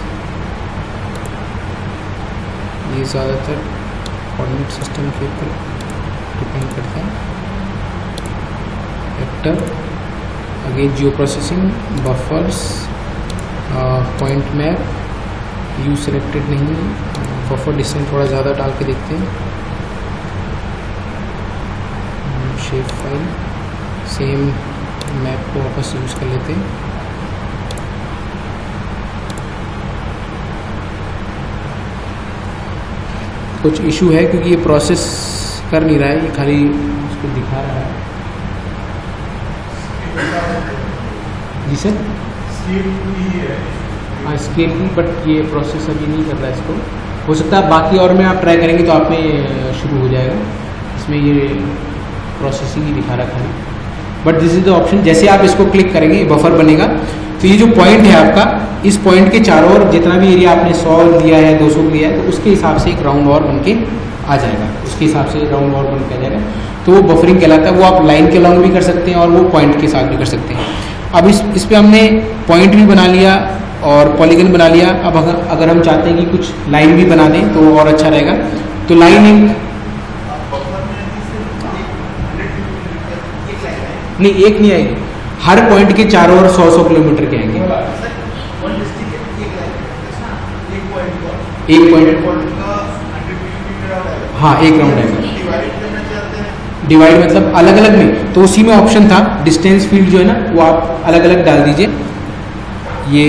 ये ज़्यादातर कोऑर्डिनेट सिस्टम के ऊपर डिपेंड करता है। Vector, again Jio processing, buffers, point map, you selected नहीं, बफर डिस्टेंस थोड़ा ज़्यादा डाल के देखते हैं। शेप फाइल, सेम मैप को वापस यूज़ कर लेते हैं। कुछ इशू है क्योंकि ये प्रोसेस कर नहीं रहा है, ये खाली उसको दिखा रहा है। जी सर, हाँ स्केल की, बट ये प्रोसेस अभी नहीं कर रहा है इसको। हो सकता है बाकी और में आप ट्राई करेंगे तो आप में शुरू हो जाएगा। इसमें ये प्रोसेसिंग ही दिखा रहा है, but this is the option. जैसे आप इसको क्लिक करेंगे बफर बनेगा। तो ये जो पॉइंट है आपका, इस पॉइंट के चारों ओर जितना भी एरिया आपने 100 दिया है, 200 दिया है, तो उसके हिसाब से एक राउंड और बन के आ जाएगा, उसके हिसाब से राउंड और बन के आ जाएगा। तो वो बफरिंग कहलाता है। वो आप लाइन के अलॉन्ग भी कर सकते हैं और वो पॉइंट के साथ भी कर सकते हैं। अब इस पे हमने पॉइंट भी बना लिया और पॉलीगन बना लिया। अब अगर हम चाहते हैं कि कुछ लाइन भी बना दें तो और अच्छा रहेगा। तो लाइन एक नहीं आएगी, हर पॉइंट के चारों ओर 100-100 किलोमीटर के आएंगे। एक पॉइंट, हाँ एक राउंड आएगा। डिवाइड मतलब अलग अलग में, तो उसी में ऑप्शन था डिस्टेंस फील्ड जो है ना, वो आप अलग अलग डाल दीजिए। ये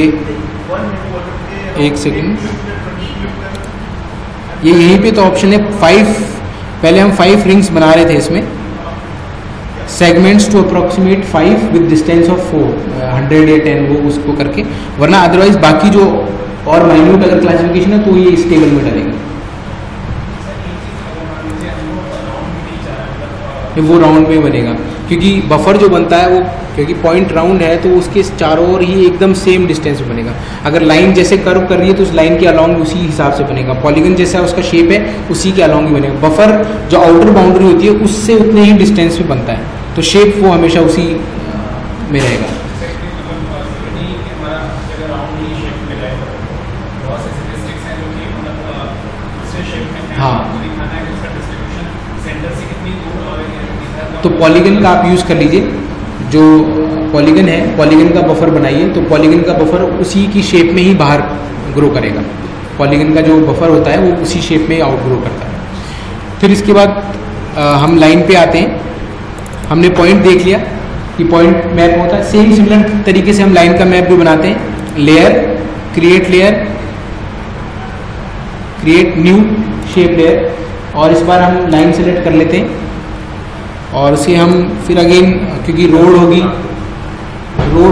एक सेकंड, ये यहीं पे तो ऑप्शन है 5। पहले हम 5 रिंग्स बना रहे थे इसमें, segments to approximate 5 with distance of 400 या 10, वो उसको करके, वरना अदरवाइज बाकी जो और माइन्यूट अगर क्लासिफिकेशन है तो ये इस टेबल में डालेंगे। वो राउंड में बनेगा क्योंकि बफर जो बनता है वो, क्योंकि पॉइंट राउंड है तो उसके चारों ओर ही एकदम सेम डिस्टेंस में बनेगा। अगर लाइन जैसे कर्व कर रही है तो उस लाइन के अलॉन्ग उसी हिसाब से बनेगा। पॉलीगन जैसा उसका शेप है उसी के अलॉन्ग ही बनेगा। बफर जो आउटर बाउंड्री होती है उससे उतने ही डिस्टेंस में बनता है, तो शेप वो हमेशा उसी में रहेगा। हाँ सेंटर से कितनी दूर और तो पॉलीगन का आप यूज़ कर लीजिए, जो पॉलीगन है पॉलीगन का बफर बनाइए, तो पॉलीगन का बफर उसी की शेप में ही बाहर ग्रो करेगा। पॉलीगन का जो बफर होता है वो उसी शेप में आउट ग्रो करता है। फिर इसके बाद हम लाइन पे आते हैं। हमने पॉइंट देख लिया कि पॉइंट मैप होता है, सेम सिमिलर तरीके से हम लाइन का मैप भी बनाते हैं। Layer, create new shape layer, और इस बार हम लाइन सेलेक्ट कर लेते हैं और उसे हम फिर अगेन, क्योंकि रोड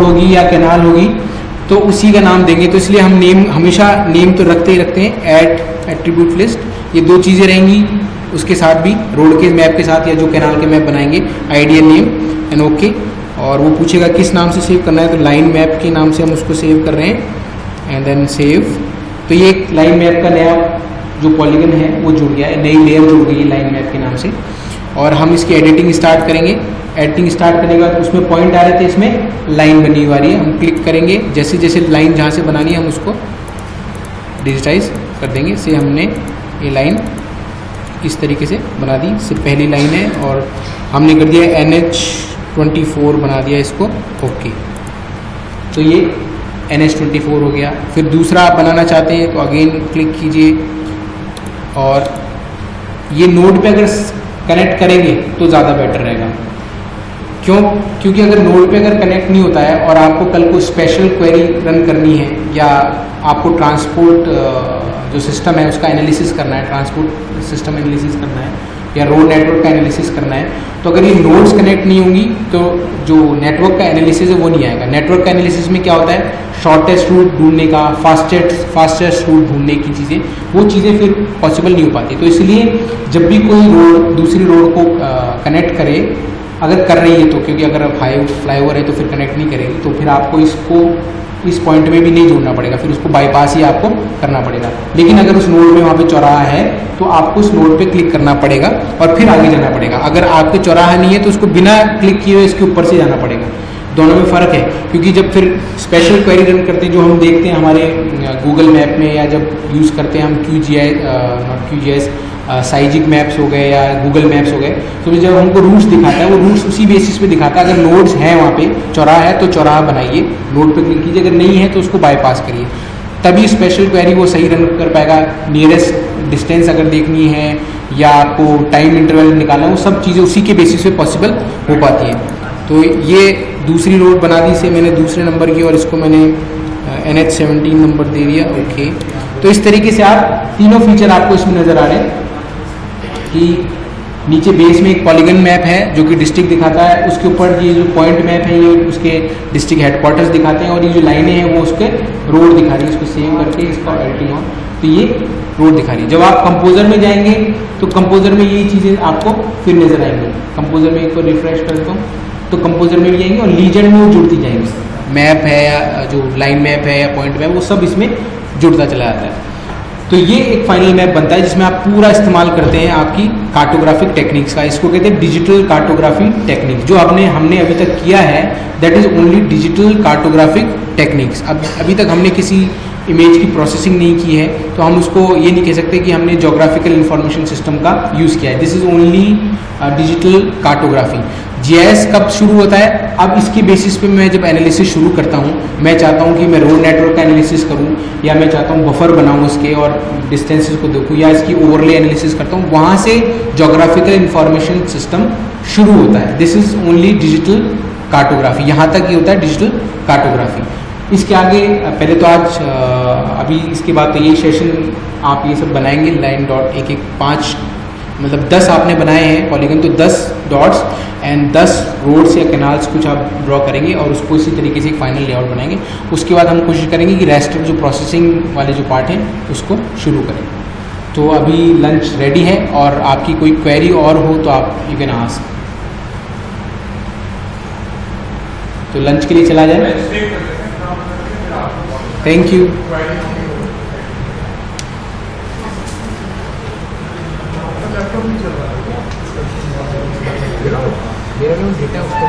होगी या कैनाल होगी तो उसी का नाम देंगे, तो इसलिए हम नेम हमेशा नेम तो रखते हैं। ऐड एट्रीब्यूट लिस्ट, ये दो चीज़ें रहेंगी उसके साथ भी, रोड के मैप के साथ या जो कैनाल के मैप बनाएंगे, ID and name and okay. और वो पूछेगा किस नाम से सेव करना है, तो लाइन मैप के नाम से हम उसको सेव कर रहे हैं एंड देन सेव। तो ये एक लाइन मैप का नया जो पॉलीगन है वो जुड़ गया है, नई लेयर जुड़ गई है लाइन मैप के नाम से। और हम इसकी एडिटिंग स्टार्ट करेंगे। एडिटिंग स्टार्ट करने के बाद उसमें पॉइंट आ रहे थे, इसमें लाइन बनी हुई आ रही है। हम क्लिक करेंगे, जैसे जैसे लाइन जहाँ से बनानी है हम उसको डिजिटाइज कर देंगे। से हमने ये लाइन इस तरीके से बना दी, से पहली लाइन है और हमने कर दिया NH24 बना दिया इसको, ओके। तो ये NH24 हो गया। फिर दूसरा आप बनाना चाहते हैं तो अगेन क्लिक कीजिए, और ये नोड पे अगर कनेक्ट करेंगे तो ज़्यादा बेटर रहेगा। क्यों? क्योंकि अगर नोड पे अगर कनेक्ट नहीं होता है और आपको कल को स्पेशल क्वेरी रन करनी है, या आपको ट्रांसपोर्ट जो सिस्टम है उसका एनालिसिस करना है, ट्रांसपोर्ट सिस्टम एनालिसिस करना है, या रोड नेटवर्क का एनालिसिस करना है, तो अगर ये नोड्स कनेक्ट नहीं होंगी तो जो नेटवर्क का एनालिसिस है वो नहीं आएगा। नेटवर्क का एनालिसिस में क्या होता है, शॉर्टेस्ट रूट ढूंढने का, फास्टेस्ट रूट ढूंढने की चीज़ें, वो चीज़ें फिर पॉसिबल नहीं हो पाती। तो इसलिए जब भी कोई रोड दूसरी रोड को कनेक्ट करे, अगर कर रही है तो, क्योंकि अगर फ्लाईओवर है तो फिर कनेक्ट नहीं करेगी, तो फिर आपको इसको इस पॉइंट में भी नहीं जोड़ना पड़ेगा, फिर उसको बाईपास ही आपको करना पड़ेगा। लेकिन अगर उस नोड में वहाँ पे चौराहा है तो आपको उस नोड पे क्लिक करना पड़ेगा और फिर आगे जाना पड़ेगा। अगर आपके चौराहा नहीं है तो उसको बिना क्लिक किए हुए इसके ऊपर से जाना पड़ेगा। दोनों में फ़र्क है, क्योंकि जब फिर स्पेशल क्वेरी रन करते हैं, जो हम देखते हैं हमारे गूगल मैप में, या जब यूज़ करते हैं हम QGIS साइजिक मैप्स हो गए या गूगल मैप्स हो गए, तो जब हमको रूट्स दिखाता है वो रूट्स उसी बेसिस पे दिखाता है। अगर नोड्स हैं वहाँ पे, चौराहा है तो चौराहा बनाइए, नोड पे क्लिक कीजिए, अगर नहीं है तो उसको बाईपास करिए, तभी स्पेशल क्वेरी वो सही रन कर पाएगा। नियरेस्ट डिस्टेंस अगर देखनी है या आपको टाइम इंटरवल निकालना, वो सब चीज़ें उसी के बेसिस पे पॉसिबल हो पाती हैं। तो ये दूसरी रोड बना दी, से मैंने दूसरे नंबर की, और इसको मैंने NH17 नंबर दे दिया, ओके। तो इस तरीके से आप तीनों फीचर आपको इसमें नज़र आ रहे हैं कि नीचे बेस में एक पॉलीगन मैप है जो कि डिस्ट्रिक्ट दिखाता है, उसके ऊपर ये जो पॉइंट मैप है ये उसके डिस्ट्रिक्ट हेडक्वार्टर्स दिखाते हैं, और ये जो लाइनें हैं वो उसके रोड दिखा रही है। इसको सेव करके इसका एडिटिंग ऑन, तो ये रोड दिखा रही है। जब आप कंपोजर में जाएंगे तो कंपोजर में ये चीज़ें आपको फिर नज़र आएंगी। कंपोजर में एक बार रिफ्रेश करता हूँ तो कंपोजर में भी आएंगे और लीजेंड में वो जुड़ती जाएंगी। मैप है या जो लाइन मैप है या पॉइंट मैप, वो सब इसमें जुड़ता चला जाता है। तो ये एक फाइनल मैप बनता है जिसमें आप पूरा इस्तेमाल करते हैं आपकी कार्टोग्राफिक टेक्निक्स का। इसको कहते हैं डिजिटल कार्टोग्राफी टेक्निक। जो हमने अभी तक किया है that is only digital cartographic techniques. अभी तक हमने किसी इमेज की प्रोसेसिंग नहीं की है, तो हम उसको ये नहीं कह सकते कि हमने जोग्राफिकल इंफॉर्मेशन सिस्टम का यूज़ किया है। This is only digital cartography. GIS कब शुरू होता है? अब इसके बेसिस पे मैं जब एनालिसिस शुरू करता हूँ, मैं चाहता हूँ कि मैं रोड नेटवर्क का एनालिसिस करूँ, या मैं चाहता हूँ बफर बनाऊँ उसके और डिस्टेंसेस को देखूँ, या इसकी ओवरले एनालिसिस करता हूँ, वहाँ से जोग्राफिकल इंफॉर्मेशन सिस्टम शुरू होता है। This is only digital cartography. यहाँ तक ये होता है डिजिटल कार्टोग्राफी। इसके आगे पहले तो आज अभी इसके बाद तो ये सेशन आप ये सब बनाएंगे, लाइन डॉट 1-1-5 मतलब 10 आपने बनाए हैं पॉलीगन, तो 10 डॉट्स एंड 10 रोड्स या कैनाल्स कुछ आप ड्रॉ करेंगे और उसको इसी तरीके से एक फाइनल लेआउट बनाएंगे। उसके बाद हम कोशिश करेंगे कि रेस्टर जो प्रोसेसिंग वाले जो पार्ट हैं उसको शुरू करें। तो अभी लंच रेडी है, और आपकी कोई क्वेरी और हो तो आप यू कैन आस्क। तो लंच के लिए चला जाए। Thank you. मेरा डेटा उसको